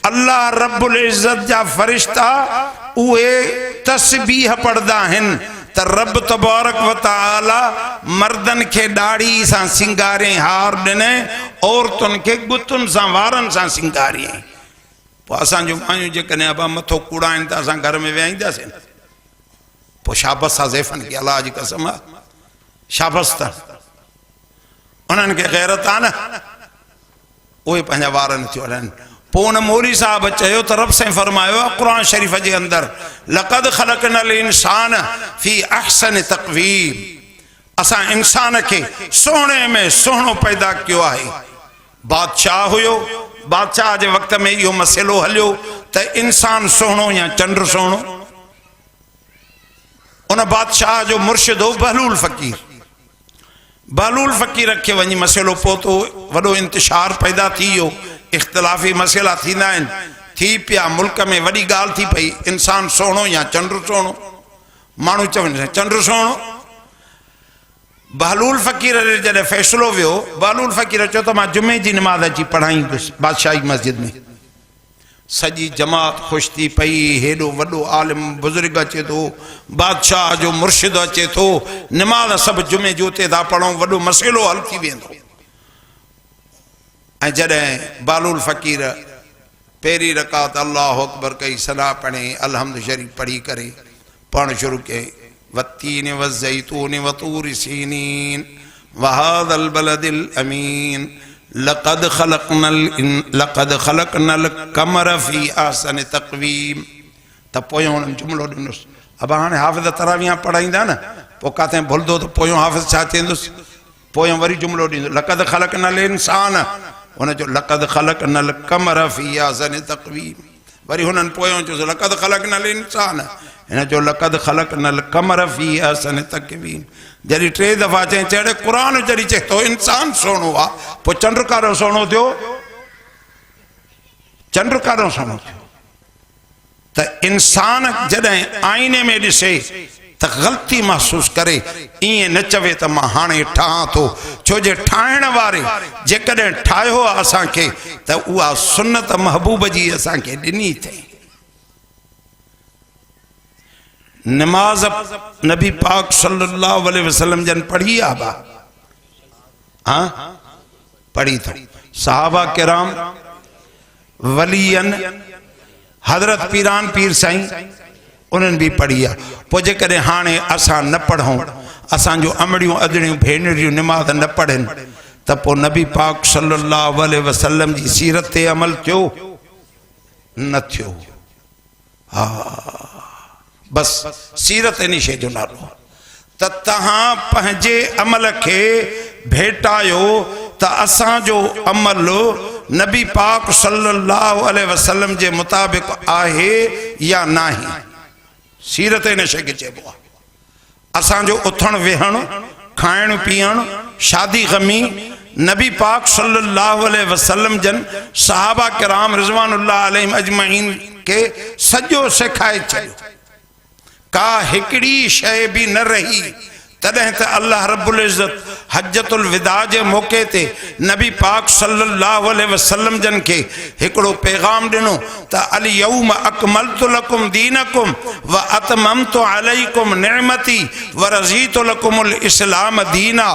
अल्लाह रब्बुल इज्जत जा फरिश्ता उए तस्बीह पढ़दा हन त रब तबारक व तआला मर्दन के दाढ़ी सा सिंगारे हार दिने औरतुन के गुतुन सा वारन सा सिंगारे। असां जो मायूं जे कने अबा मथो कूड़ाइन त असां घर में वेहाईंदासीं पो शाबस आ ज़ैफन की अल्लाह जी कसम शाबस त उन्हनि खे गैरत आ न उहे पंहिंजा वार नथी वढनि। पो उन मौली साहब चयो त रब से फरमायो कुरान शरीफ जे अंदर लक़द खलक़नल इंसान फी अहसन तक़वीम। असां इंसान के सोहणे में सोहणो पैदा कियो आहे। बादशाह हुयो बादशाह जे वक्त में इहो मसइलो हलियो त इंसान सोहणो या चंड सोहणो। उन बादशाह जो मुर्शिद हो बहलूल फकीर के वही मसइलो पहुतो वडो इंतशार पैदा थी वियो इख्तिलाफी मसइला थींदा आहिनि थी पिया मुल्क में वडी गाल थी पई इंसान सोहणो या चंड सोहणो। माण्हू चवनि चंड सोहणो। बहलूल फकीर जॾहिं फैसलो वियो बहलूल फकीर चयो त मां जुमे जी नमाज़ अची पढ़ाईंदुसि बादशाही मस्जिद में। सजी जमात खुश थी पई हेडो वडो आलिम बुजुर्ग अचे तो बादशाह जो मुर्शिद अचे तो नमाज सब जुमे जोते था पढ़ो वडो मसइलो हल थी वेंदो। ऐं जॾहिं बहलूल फकीर पहिरीं रकात अल्लाह अकबर कई सदा पढ़े अलहम्द शरीफ पढ़ी करे पढ़ शुरू कई वत्तीन वज़ैतून वतूर सीनीन वहादल बलदिल अमीन लक़द ख़लक़नल क़मर फ़ी अहसनि तक़वीम। त पोयों उन्हनि जुमिलो ॾिनोसि। अब हाणे हाफ़िज़ तरावीह पढ़ाईंदा न पोइ किथे भुलंदो त पोयों हाफ़िज़ छा चवंदुसि, पोयों वरी जुमिलो ॾींदो लक़द ख़लक़नल इंसान, हुनजो लक़द ख़लक़नल क़मर फ़ी अहसनि तक़वीम। वरी हुननि पोयों चयोसि लक़द ख़लक़नल इंसान, हिन जो लक़द ख़लक़नल क़मर फ़ी अहसनि तक़वीम। जॾहिं टे दफ़ा चई चढ़े क़ुर जॾहिं चए थो इंसान सुहिणो आहे, पोइ चंड कारो सुहिणो थियो, चंड कारो सुहिणो थियो। त इंसान जॾहिं आईने में ॾिसे त ग़लती महसूस करे, ईअं न चवे त मां हाणे ठाहां थो, छो जे ठाहिण वारे जेकॾहिं ठाहियो आहे असांखे त उहा सुन्नत महबूब जी असांखे ॾिनी अथई। नमाज़ नबी पाक सल्लल्लाहु अलैहि वसल्लम जन पढ़ी आहे बा, हाँ पढ़ी थो। सहाबा किराम, वलियन, हज़रत पीरान पीर साईं उन्हनि भी पढ़ी आहे। पोइ जेकॾहिं हाणे असां न पढ़ूं, असांजो अमड़ियूं अदड़ियूं भेनरियूं नमाज़ न पढ़नि त पोइ नबी पाक सल्लल्लाहु अलैहि वसल्लम जी सीरत ते अमल थियो न थियो। हा बस सीरत इन शइ जो नालो आहे त तव्हां पंहिंजे अमल खे भेटायो त असांजो अमल नबी पाक सल्लल्लाहु अलैहि वसल्लम जे मुताबिक़ आहे या नाही। सीरत इन शइ खे चइबो आहे। असांजो उथण वेहण, खाइण पीअण, शादी गमी नबी पाक सल्लल्लाहु अलैहि वसल्लम जन सहाबा किराम रिज़वानुल्लाह अलैहिम अजमईन के सॼो सेखारे छॾियो। का हिकड़ी शइ भी न रही। तॾहिं त अल्लाह रब्बुल इज़्ज़त हज्जतुल विदा जे मौके ते नबी पाक सल्लल्लाहु अलैहि वसल्लम जन के हिकड़ो पैगाम ॾिनो त अल यौम अकमलतु लकुम दीनकुम व अतममतु अलैकुम निअमती व रज़ीतु लकुमुल इस्लाम दीना।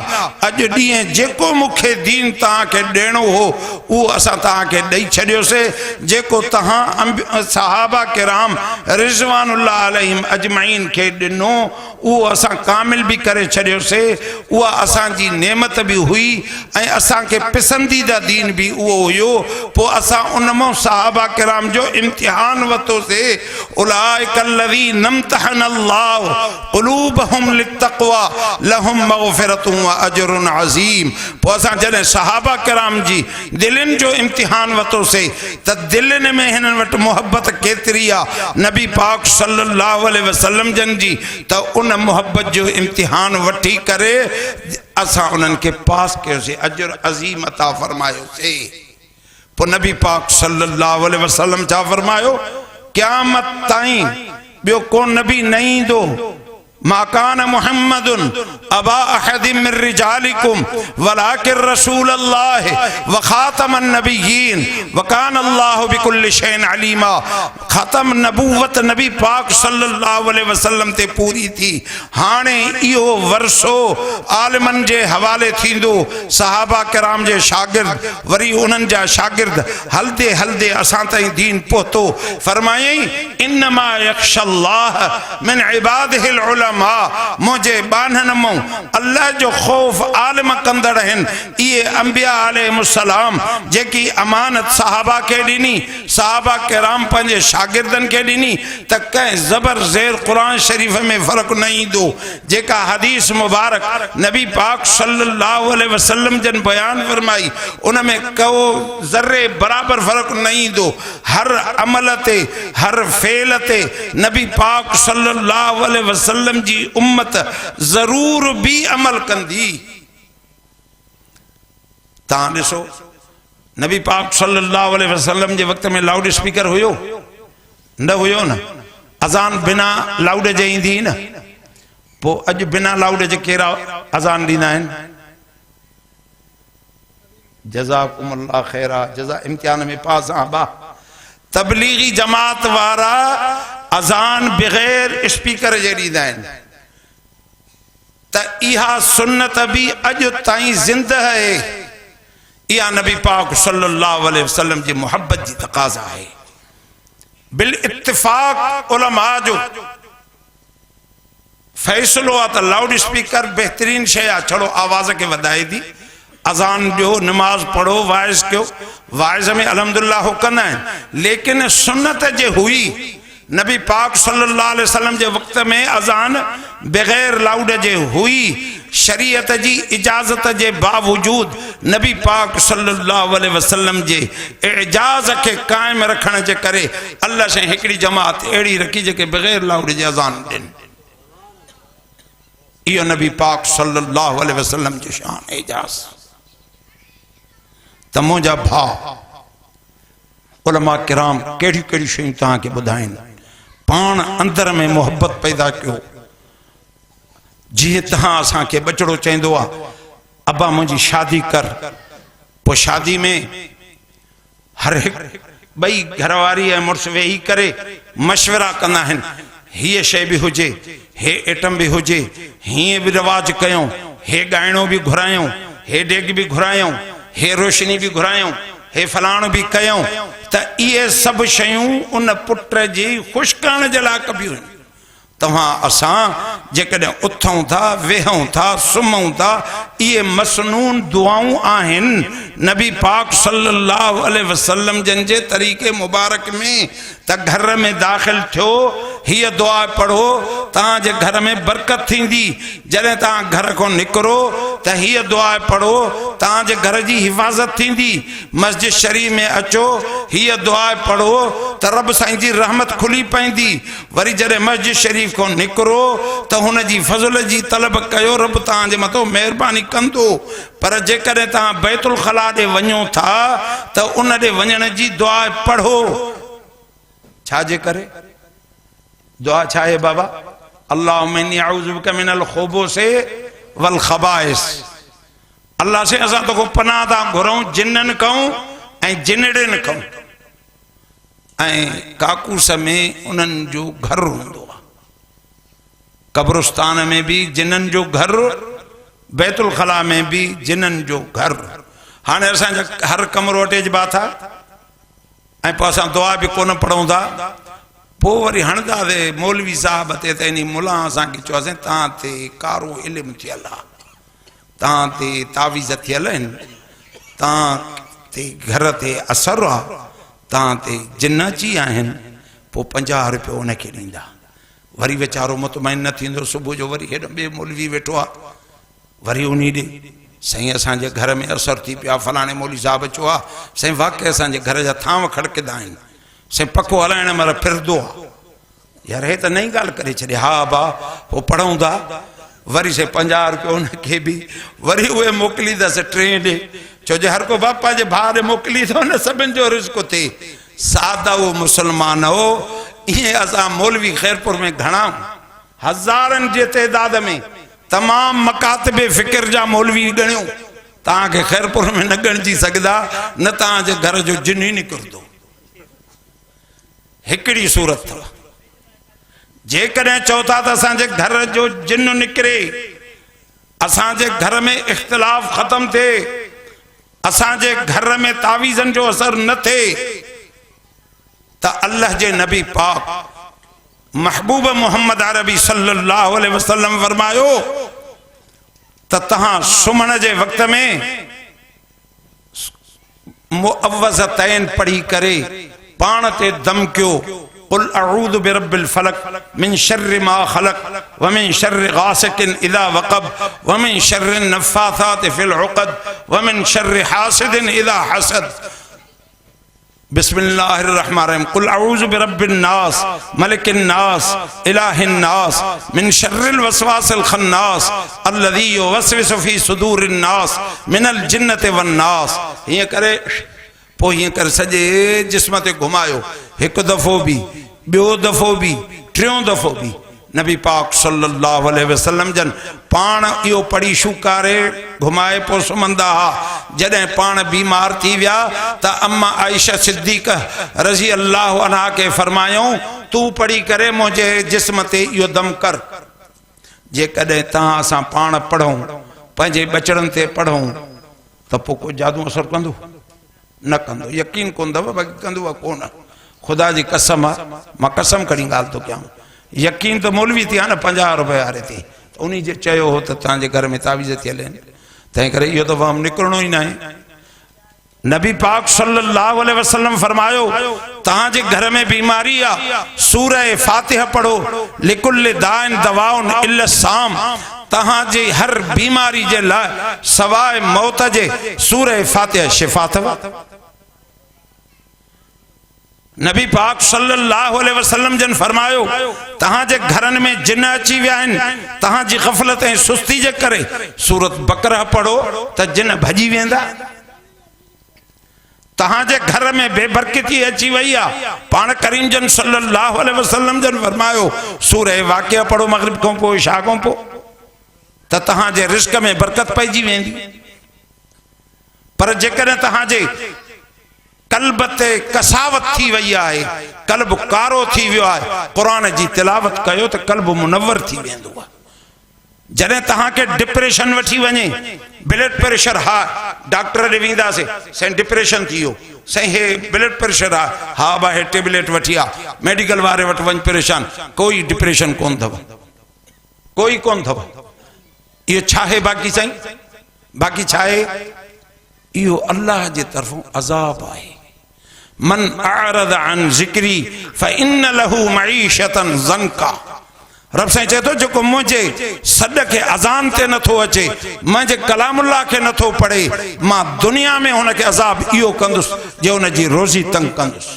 अॼु ॾींहुं जेको मूंखे दीन तव्हांखे ॾियणो हो उहो असां तव्हांखे ॾेई छॾियोसीं। जेको तव्हां सहाबा किराम रिज़वानुल्लाह अलैहिम अजमईन खे ॾिनो उहो असां कामिल भी करे छॾियोसीं। उहा असांजी नेमत भी हुई ऐं असांखे पसंदीदा दीन भी उहो हुयो। पोइ असां उन मां सहाबा किराम जो इम्तिहान वरितोसीं। उलाइकल्लज़ीना नम्तहनल्लाहु क़ुलूबहुम लित्तक़वा लहुम मग़फ़िरतुन व अजरुन अज़ीम। पोइ असां जॾहिं सहाबा किराम जी दिलनि जो इम्तिहान वरितोसीं त दिलनि में हिननि वटि मोहब्बत केतिरी आहे नबी पाक सल्लल्लाहु अलैहि वसल्लम जन जी, त उन मोहब्बत जो इम्तिहान वठी करे असां उन्हनि के पास कयोसीं, अजर अज़ीम अता फरमायोसीं। पोइ नबी पाक सल्लल्लाहु अलैहि वसल्लम छा फरमायो, क़यामत ताईं ॿियो को नबी न ईंदो। मा कान मुहम्मदुन अबा अहदिम मिन रिजालिकुम वलाकिन रसूलल्लाह व खातमन नबिय्यीन व कान अल्लाहु बिकुल्लि शैइन अलीमा। खत्म नबूवत नबी पाक सल्लल्लाहु अलैहि वसल्लम ते पूरी थी। हाणे इहो वरसो आलिमन जे हवाले थींदो, सहाबा किराम जे शागिर्द वरी उन्हनि जा शागिर्द हलदे हलदे असां ताईं दीन पहुतो। फरमायई इन्नमा यख्शल्लाह मिन इबादिहिल उलमा। मुझे बानन मो अल्लाह जो खौफ आलिम कंदड़ हैं। ये अंबिया अलैहिस्सलाम जेकी अमानत सहाबा के ॾिनी, सहाबा किराम पंहिंजे शागिर्दन के ॾिनी त कंहिं ज़बर ज़ेर कुरान शरीफ में फ़र्क़ न ईंदो। जेका हदीस मुबारक नबी पाक सल्लल्लाहु अलैहि वसल्लम जन बयान फरमाई उन में को ज़र्रे बराबर फ़र्क़ न ईंदो। हर अमल ते हर फेल ते नबी पाक सल्लल्लाहु अलैहि वसल्लम जी उम्मत जरूर भी अमल कंदी। तव्हां ॾिसो नबी पाक सल्लल्लाहु अलैहि वसल्लम जे वक़्त में लाउड स्पीकर हुयो न हुयो न? अज़ान बिना लाउड जे ईंदी न। पोइ अॼु बिना लाउड जे केरा अज़ान ॾींदा आहिनि? जज़ाकुमुल्लाह खैरा, जज़ा इम्तिहान में पास आबा। तबलीगी जमात वारा अज़ान बग़ैर स्पीकर जे ॾींदा आहिनि। त इहा सुन्नत भी अॼु ताईं ज़िंदा है। इहा नबी पाक सल्लल्लाहु अलैहि वसल्लम जी मोहब्बत जी तक़ाज़ा है। बिल इत्तिफ़ाक़ उलमा जो फैसलो आ तो लाउड स्पीकर बेहतरीन शे आ, छड़ो आवाज़ के वधाए दी, अजान दो, नमाज पढ़ो, वाइज क्यों, वाइज में अल्हम्दुलिल्लाह हो करना है। लेकिन सुन्नत जे हुई नबी पाक सल्लल्लाहु अलैहि वसल्लम जे वक्त में अजान बगैर लाउड जे हुई, शरीयत जी इजाजत जे बावजूद नबी पाक सल्लल्लाहु अलैहि वसल्लम जे एजाज के कायम रखने जे करे अल्लाह से हिकड़ी जमात एड़ी रखी जेके बगैर लाउड जे अजान दिन। यो नबी पाक सल्लल्लाहु अलैहि वसल्लम जी शान एजाज। तमो जा भा उलमा किराम केड़ी केड़ी शयूं तहां के बुधाइन, पान अंदर में मोहब्बत पैदा क्यों। जी तहां असा के बचड़ो चेंदो आ अब्बा मुझी शादी कर, पो शादी में हर एक बई घरवारी है मुर्स वेही करे मशवरा कंदा हन, ये शे भी हुजे, हे एटम भी हुजे, हिए भी रिवाज कयूं, हे गायणो भी घुरायूं, हे डेग भी घुरायूं, हे रोशनी भी घुरायूं, हे फलाण भी कयूं, त ये सब शयूं उन पुत्र जी खुश करण जे लाइ कबियूं। तव्हां असां जेकॾहिं उथूं था, वेहूं था, सुम्हूं था, ये मसनून दुआऊं आहिनि नबी पाक सल्लल्लाहु अलैहि वसल्लम जन जे तरीक़े मुबारक में। त घर में दाख़िल थियो हीअ दुआ पढ़ो, तव्हांजे घर में बरकत थींदी। जॾहिं तव्हां घर खां निकिरो त हीअ दुआ पढ़ो, तव्हांजे घर जी हिफ़ाज़त थींदी। मस्जिद शरीफ़ में अचो हीअ दुआ पढ़ो त रब साईं जी रहमत खुली पवंदी। वरी जॾहिं मस्जिद शरीफ़ खां निकिरो त हुन जी फज़ल जी तलब कयो, रब तव्हांजे मथां महिरबानी कंदो। पर जेकॾहिं तव्हां बैतुल खला ॾे वञो था त उन ॾे वञण जी दुआ पढ़ो। छाजे करे दुआ छा है बाबा? अल्लाहुम्मा इन्नी अऊज़ु बिका मिनल खुबूसि वल खबाइस। अल्लाह से असां तो को पनाह था घुरूं जिन्नन कहूं ऐं जिनड़िन कहूं। ऐं काकूस में उन्हनि जो घर हूंदो आहे, कब्रिस्तान में भी जिन्नन जो घर, बैतुल खला में भी जिन्नन जो घर। हाणे असांजा हर कमरो अटेजबा था ऐं पोइ असां दुआ भी कोन पढ़ूं था। पोइ वरी हणंदा ते मौलवी साहब ते त इन मुला असांखे चयोसीं तव्हां ते कारो इल्मु थियल आहे, तव्हां ते तावीज़ थियल आहिनि, तव्हां ते घर ते असरु आहे, तव्हां ते जिन अची आहिनि। पोइ 50 रुपया उनखे ॾींदा। वरी वीचारो मुतमइन न थींदो, सुबुह जो वरी हेॾो ॿिए मौलवी वेठो आहे, वरी उन ॾे साईं असांजे घर में असरु थी पियो आहे, फलाणे मौलवी साहब चयो आहे साईं वाक़ई असांजे घर जा थांव खड़कंदा आहिनि, साईं पको हलाइण महिल फिरंदो आहे। यार हे त नई ॻाल्हि करे छॾे। हा बा पोइ पढ़ूं था। वरी से 50 रुपया उनखे बि वरी उहे मोकिलींदसि ट्रेन ॾे, छो जो हर को बापा जे भाउ ॾे मोकिली थो न, सभिनि जो रिस्क थिए। सादा उहो मुस्लमान हो। ईअं असां मौलवी ख़ैरपुर में घणा हज़ारनि जे तइदाद में तमाम मकातबे फ़िक्र जा मौलवी ॻणियो। तव्हांखे ख़ैरपुर में न ॻणिजी सघंदा, न तव्हांजे घर जो जिन ई निकिरंदो। हिकिड़ी सूरत अथव, जेकॾहिं चओ था त असांजे घर जो जिन निकिरे, असांजे घर में इख़्तिलाफ़ ख़त्म थिए, असांजे घर में तावीज़न जो असर न थिए, त अल्लाह जे नबी पाक महबूब मोहम्मद अरबी सल्लल्लाहु अलैहि वसल्लम फरमायो त तहां सुम्हण जे वक्त में मुअव्वज़तैन पढ़ी करे पाण ते दम कयो। कुल अऊज़ु बिरब्बिल फलक मिन शर्रि मा खलक व मिन शर्रि गासिकिन इज़ा वक़ब व मिन शर्रि नफ़्फ़ाथाति फ़िल उक़द व मिन शर्रि हासिदिन इज़ा हसद। बिस्मिल्लाहिर्रहमानिर्रहीम। कुल अऊज़ु बिरब्बिन नास मलिकिन नास इलाहिन नास मिन शर्रिल वसवासिल खन्नास अल्लज़ी युवस्विसु फ़ी सुदूरिन नास मिनल जिन्नति वन नास। हीअं करे पोइ हीअं करे सॼे जिस्म ते घुमायो, हिकु दफ़ो बि, ॿियो दफ़ो बि, टियों दफ़ो बि। नबी पाक सल्लल्लाहु अलैहि वसल्लम जन पाण इहो पढ़ी शुकारे घुमाए पोइ सुम्हंदा हुआ। जॾहिं पाण बीमार थी विया त अम्मा आयशा सिद्दीक़ रज़ी अल्लाह अन्हा के फरमायूं तू पढ़ी करे मुंहिंजे जिस्म ते इहो दम कर। जेकॾहिं तव्हां असां पाण पढ़ूं, पंहिंजे बचड़नि ते पढ़ूं त पोइ को जादू असरु कंदो न कंदो? यकीन कोन अथव, बाक़ी कंदो आहे कोन। ख़ुदा जी कसम आहे, मां कसम खणी ॻाल्हि थो कयां, यकीन तो मौलवी थी न 50 रुपए वारे थी उन्हीं जे चयो हो तो तव्हांजे घर में तावीज़ थी हलें तंहिं करे इहो तो वहम निकिरणो ही न आहे। नबी पाक सल्लल्लाहु अलैहि वसल्लम फरमायो तहांजे घर में बीमारी आ सूरह फातिहा पढ़ो लिकुल्लि दाइन दवाउन इल्ला साम तहांजे हर बीमारी जे लाइ सवाए मौत जे सूरह फातिहा शिफा अथव। नबी पाक सल्लल्लाहु अलैहि वसल्लम जन फरमायो तहांजे घरन में जिन अची विया आहिनि तहांजी ग़फ़लत ऐं सुस्ती जे करे सूरत बकरा पढ़ो त जिन भॼी वेंदा। तहांजे घर में बेबरकती अची वई आ पाण करीम जन सल्लल्लाहु अलैहि वसल्लम जन फरमायो सूरह वाक़िआ पढ़ो मग़रिब खां पोइ इशा खां पोइ त तहांजे रिज़्क़ में बरकत पइजी वेंदी। पर जेकॾहिं तहांजे कल्ब ते कसावत थी वई आहे कल्ब कारो थी वियो आहे क़ुरान जी तिलावत कयो त कल्ब मुनव्वर थी वेंदो आहे। जॾहिं तहांखे डिप्रेशन वठी वञे ब्लड प्रेशर हा डॉक्टर ॾे वेंदासीं साईं डिप्रेशन थी वियो साईं हे ब्लड प्रेशर आहे हा बा हे टेबलेट वठी आ मेडिकल वारे वटि वञ परेशान कोई डिप्रेशन कोन अथव कोई कोन अथव। इहो छा आहे बाक़ी साईं बाक़ी छा आहे इहो अल्लाह जे तरफ़ों अज़ाब आहे। मन अअरद अन ज़िक्री फ़इन्न लहू मईशतन ज़ंका रब साईं चए थो जेको मुंहिंजे सॾ खे अज़ान ते नथो अचे मुंहिंजे कलामुल्लाह खे नथो पढ़े मां दुनिया में हुनखे अज़ाब इहो कंदुसि जो हुनजी रोज़ी तंग कंदुसि।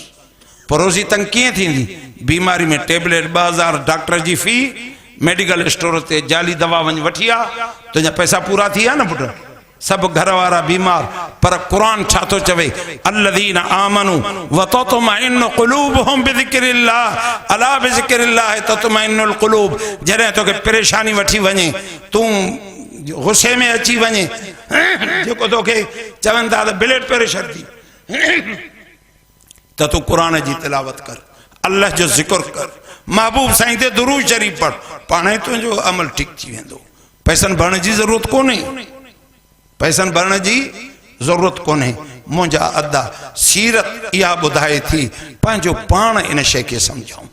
पोइ रोज़ी तंग कीअं थींदी बीमारी में टेबलेट 2000 डॉक्टर जी फी मेडिकल स्टोर ते जाली दवा वञ वठी आ तुंहिंजा पैसा पूरा थी विया न पुट सब घर वारा बीमार पर कुरान छा तो चवे अल्लज़ीना आमनू व ततमइन्नु क़ुलूबुहुम बिज़िक्रिल्लाह अला बिज़िक्रिल्लाह ततमइन्नुल क़ुलूब। जॾहिं तोखे परेशानी वठी वञे तूं गुस्से में अची वञे जेको तोखे चवनि था त ब्लड प्रेशर थी त तूं कुरान जी तिलावत कर अल्लाह जो ज़िक्र कर महबूब साईं ते दुरूद शरीफ पढ़ पाणे तुंहिंजो अमल ठीक थी वेंदो। पैसनि भरण जी ज़रूरत कोन्हे पैसनि भरण जी ज़रूरत कोन्हे मुंहिंजा अदा सीरत इहा ॿुधाए थी पंहिंजो पाण इन शइ खे सम्झूं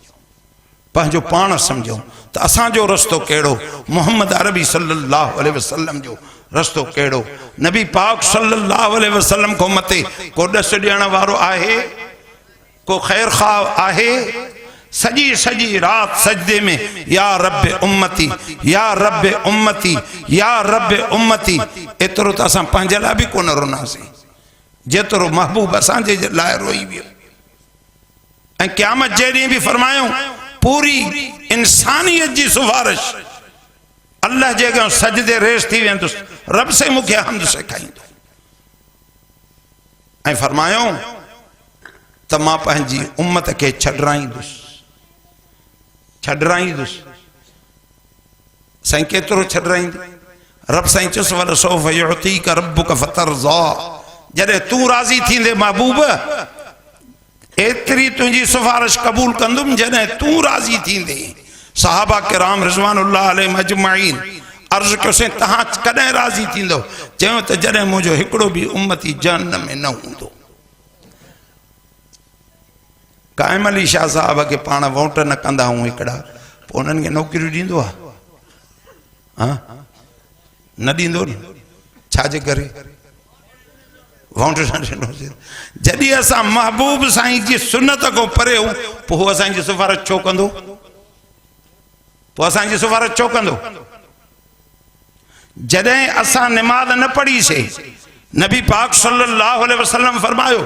पंहिंजो पाण सम्झूं त असांजो रस्तो कहिड़ो मोहम्मद अरबी सल्लल्लाहु अलैहि वसल्लम जो रस्तो कहिड़ो नबी पाक सल्लल्लाहु अलैहि वसल्लम खां मथे को ॾस ॾियण वारो आहे को ख़ैर ख़्वाह आहे। सजी सजी रात सजदे में या रब उम्मती या रब उम्मती या रब उम्मती एतिरो त असां पंहिंजे लाइ बि कोन रोनासीं जेतिरो महबूब असांजे लाइ रोई वियो। ऐं क़यामत जे ॾींहुं बि फरमायूं पूरी इंसानियत जी सिफारिश अल्लाह जे अॻियां सजदे रेस थी वेंदुसि रब से मूंखे हम्द सेखारींदो। ऐं फरमायूं त मां पंहिंजी उम्मत खे छॾराईंदुसि साईं केतिरो छॾराईंदे रब साईं चुस वल सौफ युतीक रब्बुक फतरज़ा जॾहिं तूं राज़ी थींदे महबूब एतिरी तुंहिंजी सिफारिश क़बूल कंदुमि जॾहिं तूं राज़ी थींदे। सहाबा किराम रिज़वानुल्लाह अलैहिम अजमाइन अर्ज़ कयोसीं तहां कॾहिं राज़ी थींदो चयो त जॾहिं मुंहिंजो हिकिड़ो बि उम्मती जहन्नम में न हूंदो। कायम अली शाह साहब के पाण वोट न कंदा हूं हिकिड़ा पोइ उन्हनि खे नौकरियूं ॾींदो आहे हा न ॾींदो न छाजे करे वोट न ॾिनोसीं। जॾहिं असां महबूब साईं जी सुन्नत खां परे हूं पोइ असांजी सिफारिश छो कंदो पोइ असांजी सिफारिश छो कंदो। जॾहिं असां निमाज़ न पढ़ीसीं नबी पाक सल्लल्लाहु अलैहि वसल्लम फरमायो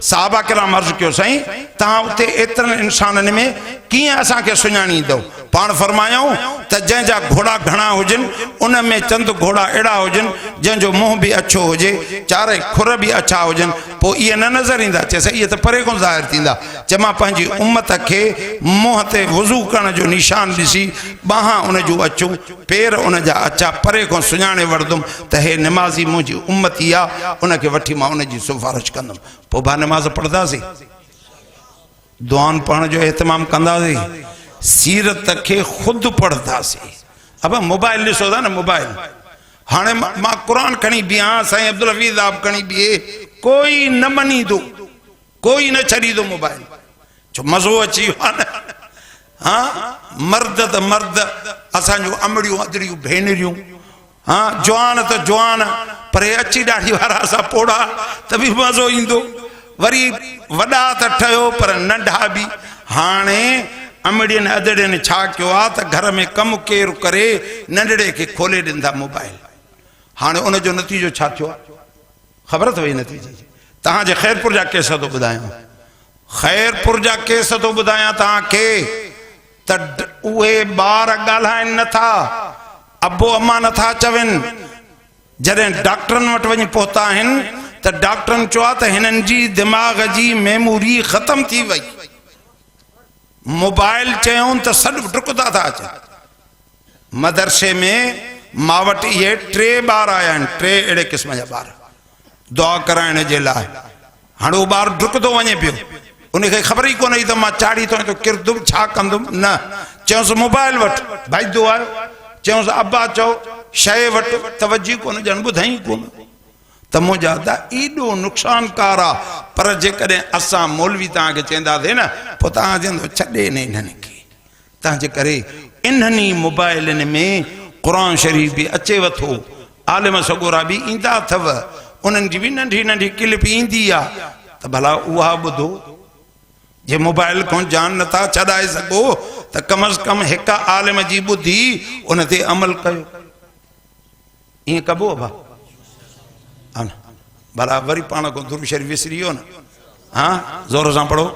साहबा किराम अर्ज़ कयो साईं तहां उते एतिरनि इंसाननि में कीअं असांखे सुञाणींदो पाण फरमायूं त जंहिंजा घोड़ा घणा हुजनि उन में चंद घोड़ा अहिड़ा हुजनि जंहिंजो मुंहुं बि अछो हुजे चारे खुर बि अछा हुजनि पोइ इहे न नज़र ईंदा चएसि इहे त परे खां ज़ाहिर थींदा चए मां पंहिंजी उम्मत खे मुंहं ते वुज़ू करण जो निशान ॾिसी ॿाहां उन जूं अछूं पेर उन जा अछा परे खां सुञाणे वठंदुमि त हे निमाज़ी मुंहिंजी उम्मती आहे उनखे वठी मां उन जी सिफारिश कंदुमि। पोइ भा नमाज़ पढ़ंदासीं दुआन पढ़ण जो एहतमाम कंदासीं सीरत के खुद पढ़ंदासीं। अब मोबाइल ॾिसो था न मोबाइल हाणे मां कुरान खणी बीहां साईं अब्दुल हफीज़ साहब खणी बीहे कोई न मञींदो कोई न छॾींदो मोबाइल छो मज़ो अची वियो आहे न हाँ मर्द त मर्द असांजो अमड़ियूं अदड़ियूं भेनरियूं हाँ जवान त जवान पर अची ॾाढ़ी वारा असां पोड़ा त बि मज़ो ईंदो वरी वॾा त ठहियो पर नंढा बि हाणे अमड़ियुनि अदड़ियुनि छा कयो आहे त घर में कमु केरु करे नंढड़े खे खोले ॾींदा मोबाइल हाणे उनजो नतीजो छा थियो आहे ख़बर अथव ई नतीजे तव्हांजे ख़ैरपुर जा केस थो ॿुधायां ख़ैरपुर जा केस थो ॿुधायां तव्हांखे त उहे ॿार ॻाल्हाइनि नथा अबो अम्मा नथा चवनि जॾहिं डॉक्टरनि वटि वञी पहुता आहिनि त डॉक्टरनि चयो आहे त हिननि जी दिमाग़ जी मेमोरी ख़तम थी वई मोबाइल चयूं त सॾु डुकंदा था अचनि मदरसे में मां वटि इहे 3 ॿार आया आहिनि 3 अहिड़े क़िस्म जा ॿार दुआ कराइण जे लाइ हाणे उहो ॿारु डुकंदो वञे पियो उनखे ख़बर ई कोन्हे त मां चाढ़ी थो त किरदुमि छा कंदुमि न चयोसि मोबाइल वटि भॼंदो आयो चयोसि अब्बा चओ शइ वटि तवजी कोन ॼण ॿुधाई कोन त मुंहिंजा त एॾो नुक़सानकार आहे पर जेकॾहिं असां मौलवी तव्हांखे चवंदासीं न पोइ तव्हां चवंदो छॾे न इन्हनि खे तव्हांजे करे इन्हनि मोबाइलनि में क़ुर शरीफ़ बि अचेव थो आलिम सगोरा बि ईंदा अथव उन्हनि जी बि नंढी नंढी क्लिप ईंदी आहे त भला उहा ॿुधो जे मोबाइल खां जान नथा छॾाए सघो त कम अज़ कम हिकु आलिम जी ॿुधी उन ते अमल कयो ईअं कबो भाउ भला वरी पाण को दुरूद शरीफ़ विसरी वियो न हाँ ज़ोर सां पढ़ो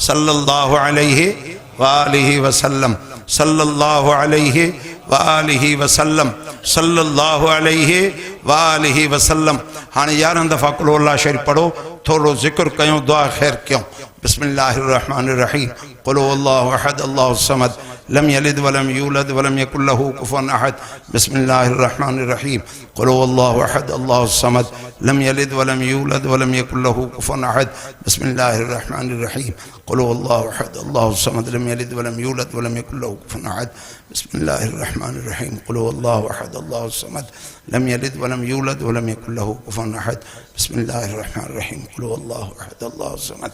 सल्लल्लाहु अलैहि वालिहि वसल्लम सल्लल्लाहु अलैहि वालिहि वसल्लम सल्लल्लाहु अलैहि वालिहि वसल्लम हाणे 11 दफ़ा कुल अल्लाह शरीफ़ पढ़ो थोड़ो ज़िक्र कयूं दुआ ख़ैर कयूं बिस्मिल्लाहिर रहमानिर रहीम कुल अल्लाहु अहद अल्लाहु समद लम यलिद वलम यूलद वलम यकुल लहू कुफुवन अहद बिस्मिल्लाहिर रहमानिर रहीम कुल अल्लाहु अहद अल्लाहु समद लम यलिद वलम यूलद वलम यकुल लहू कुफुवन अहद बिस्मिल्लाहिर रहमानिर रहीम कुल अल्लाहु अहद अल्लाहु समद लम यलिद वलम यूलद वलम यकुल लहू कुफुवन अहद बिस्मिल्लाहिर रहमानिर रहीम कुल अल्लाहु अहद अल्लाहु समद लम यलिद वलम यूलद वलम यकुल लहू कुफुवन अहद बिस्मिल्लाहिर रहमानिर रहीम कुल अल्लाहु अहद अल्लाहु समद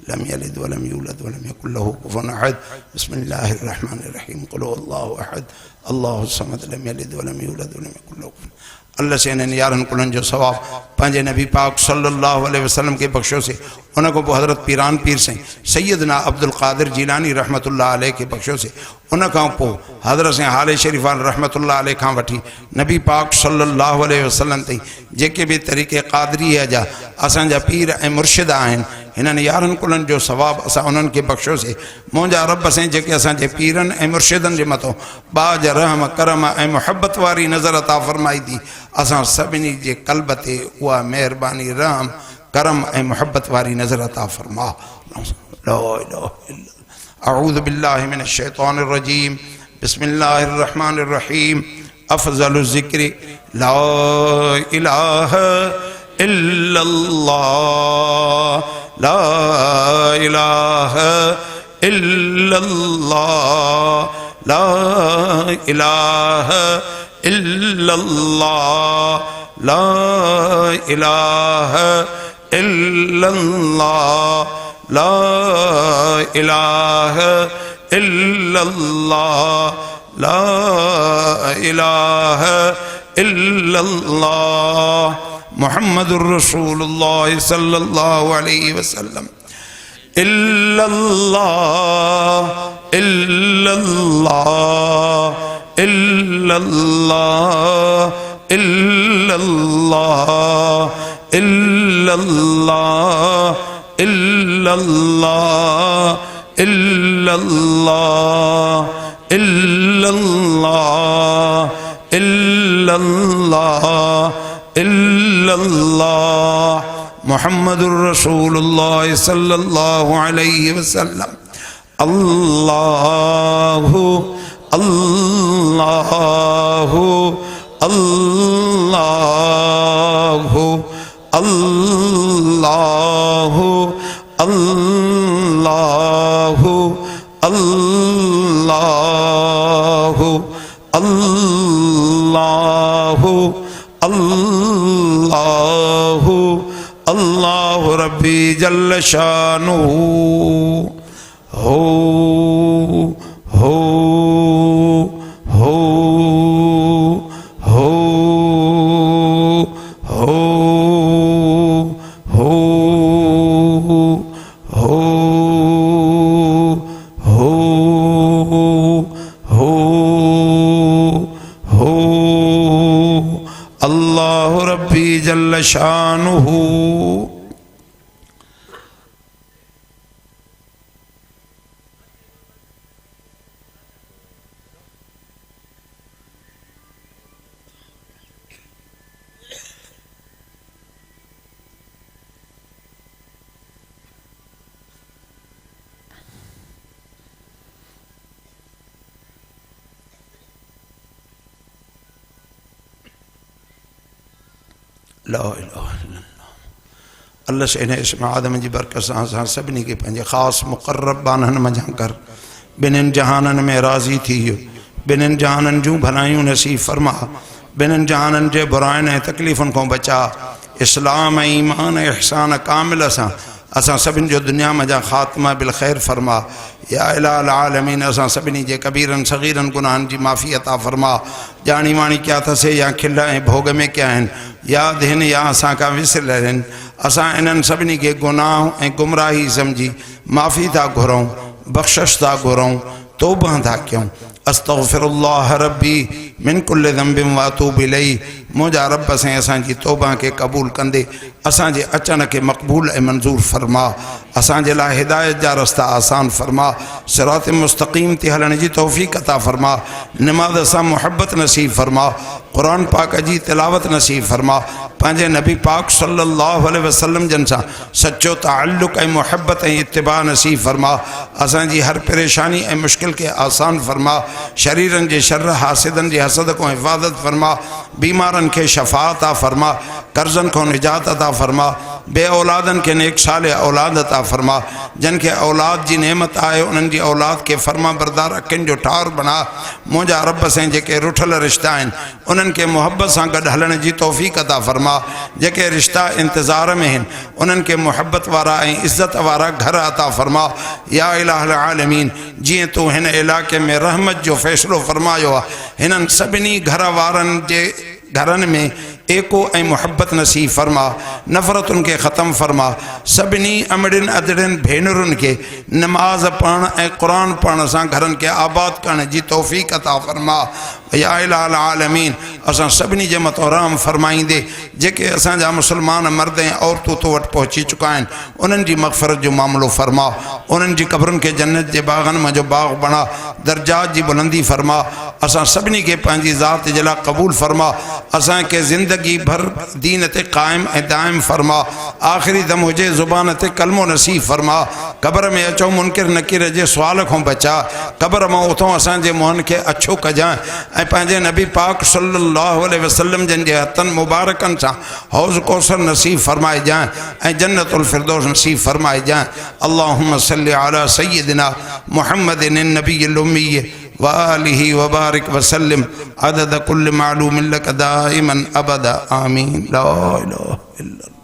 लम यलिद वलम यूलद वलम यकुल लहू कुफुवन अहद बिस्मिल्लाहिर रहमानिर रहीम कुल अल्लाहु अहद अल्लाहु समद लम यलिद वलम यूलद वलम यकुल लहू कुफुवन अल्लाह से इन्हनि 11 कुलनि जो सवाब पंहिंजे नबी पाक सल्लल्लाहु अलैहि वसल्लम के बख्शो से उन को हज़रत पीरान पीर से सैयदना अब्दुल कादिर जीलानी रहमतुल्लाह अलैह के बख्शो से उन खां पोइ हज़रत से हाले शरीफ़ रहमतुल्लाह अलैह खां वठी नबी पाक सल्लल्लाहु अलैहि वसल्लम ताईं जेके भी तरीक़े क़ादरीअ जा असांजा पीर ऐं मुर्शिद आहिनि हिननि 11 कुलनि जो सवाब असां उन्हनि खे बख्शो से मुंहिंजा रब से जेके असांजे पीरनि ऐं मुर्शिदनि जे मथां बाज रहम करम ऐं मुहबत वारी नज़र अता फरमाई थी असां सभिनी जे क़ल्ब ते उहा महिरबानी रहम करम ऐं मुहबत वारी नज़र अता फरमा अऊज़ु बिल्लाहि मिनश शैतानिर रजीम बिस्मिल्लाहिर रहमानिर रहीम अफ़ज़लु ज़िक्रि ला इलाहा इल्लल्लाह ला इलाहा इल्लल्लाह ला इलाहा इल्लल्लाह ला इलाहा इल्लल्लाह ला इलाहा इल्लल्लाह ला इलाहा इल्लल्लाह मुहम्मदुर रसूलुल्लाह सल्लल्लाहु अलैहि वसल्लम इल्लल्लाह इल्लल्लाह इल्लल्लाह इल्लल्लाह इल्लल्लाह इल्लल्लाह इल्लल्लाह इल्लल्लाह इल्लल्लाह इल्लल्लाह मुहम्मदुर रसूलुल्लाह सल्लल्लाहु अलैहि वसल्लम अल्लाहु अल्लाहु अल्लाहु अल्लाहु अल्लाहु अल्लाहु अल्लाहु अल्लाहु अल्लाहु रब्बी जल्ल शानुहु हो हो हो हो हो हो हो हो हो हो अल्लाह रब्बी जल्ल शानुहु। ला इलाहा इल्लल्लाह। अल्लाह से इन्हें इसमें आदम जी बरकत सां सभिनी के पंहिंजे ख़ासि मुक़र्रब बाननि मञा कर ॿिन्हिनि जहाननि में राज़ी थी ॿिन्हिनि जहाननि जूं भलायूं नसीब फरमा ॿिन्हिनि जहाननि जे बुराइनि ऐं तकलीफ़ुनि खां बचा इस्लाम ऐं ईमान ऐं इहसान कामिल सां असां सभिनी जो दुनिया में जा ख़ात्मा बिल ख़ैर फरमा। या इलाहुल आलमीन असां सभिनी जे कबीरनि सग़ीरनि गुनाहनि जी माफ़ी अता फरमा। ॼाणी वाणी क्या थसे या खिल ऐं भोग में क्या आहिनि यादि हिन या असां खां विसरियल आहिनि असां इन्हनि सभिनी खे गुनाह ऐं गुमराही सम्झी माफ़ी था घुरूं बख़्शिश था घुरूं तौबा था कयूं। अस्तग़फिरुल्लाह रब्बी मिन कुल्लि ज़ंबिन व अतूबु इलैहि। मुंहिंजा रब साईं असांजी तौबा के क़बूल कंदे असांजे अचण के मक़बूल ऐं मंज़ूर फरमा असांजे लाइ हिदायत जा रस्ता आसान फरमा सिरात मुस्तक़ीम ते हलण जी तौफ़ीक़ अता फरमा नमाज़ सां मुहब्बत नसीब फरमा क़ुरान पाक जी तिलावत नसीब फरमा पंहिंजे नबी पाक सल्लल्लाहु अलैहि वसल्लम जन सां सच्चो ताल्लुक़ ऐं मुहब्बत ऐं इत्तिबा नसीब फरमा असांजी हर परेशानी ऐं मुश्किल के आसान फरमा शरीरनि जे शर हासिदनि जे हसद को हिफ़ाज़त फरमा बीमारनि के शफ़ा अता फरमा कर्ज़नि को निजात अता फरमा बे औलादन के नेक साले औलाद अता फरमा जन के औलाद जी नेमत आए उन्हनि जी औलाद के फरमा बरदार अखियुनि जो ठार बना मुंहिंजा रब साईं जेके रुठल रिश्ता आहिनि उन्हनि के मुहब्बत सां गॾु हलण जी तौफ़ीक़ अता फरमा जेके रिश्ता इंतज़ार में आहिनि उन्हनि के मुहब्बत वारा ऐं इज़्ज़त वारा घर अता फरमा। या इलाहुल आलमीन जीअं तूं हिन इलाइक़े में रहमत जो फ़ैसिलो फरमायो आहे हिननि सभिनी घर वारनि जे घरनि में एको ऐं मुहब्बत नसीब फरमा नफ़रतुनि के ख़त्म फरमा सभिनी अमड़िन अदड़िन भेनरुनि के नमाज पढ़ण ऐं क़ुरान पढ़ण सां घरनि के आबाद करण जी तौफ़ीक़ अता फरमा। या इलाहुल आलमीन असां सभिनी जे मथां रहम फरमाईंदे जेके असांजा मुसलमान मर्द ऐं औरतूं तो वटि पहुची चुका आहिनि उन्हनि जी मग़फ़िरत जो मामिलो फरमा उन्हनि जी क़ब्रुनि के जन्नत जे बाग़नि में जो बाग़ बणा दर्जात जी बुलंदी फरमा असां सभिनी खे पंहिंजी ज़ात जे लाइ क़बूल फरमा असां के ज़िंदगी भर दीन ते क़ाइम ऐं दाइम फरमा आख़िरी दम हुजे ज़ुबान ते कलमो नसीब फरमा क़ब्र में अचो मुनकिर नकीर जे सुवाल खां बचा क़ब्र मां उथो असांजे मुंहनि खे अछो कजांइ ऐं पंहिंजे नबी पाक सल्लल्लाहु अलैहि वसल्लम जन जे हथनि मुबारकनि सां हौज़ कौसर नसीब फरमाए जाए ऐं जन्नतुल फिरदौस नसीब फरमाए जाए। अल्लाहुम्मा सल्लि अला सय्यिदिना मुहम्मदिन नबिय्यिल उम्मी व आलिहि व बारिक व सल्लिम अदद कुल्लि मालूमिन लक दाइमन अबदा आमीन। ला इलाहा इल्लल्लाह।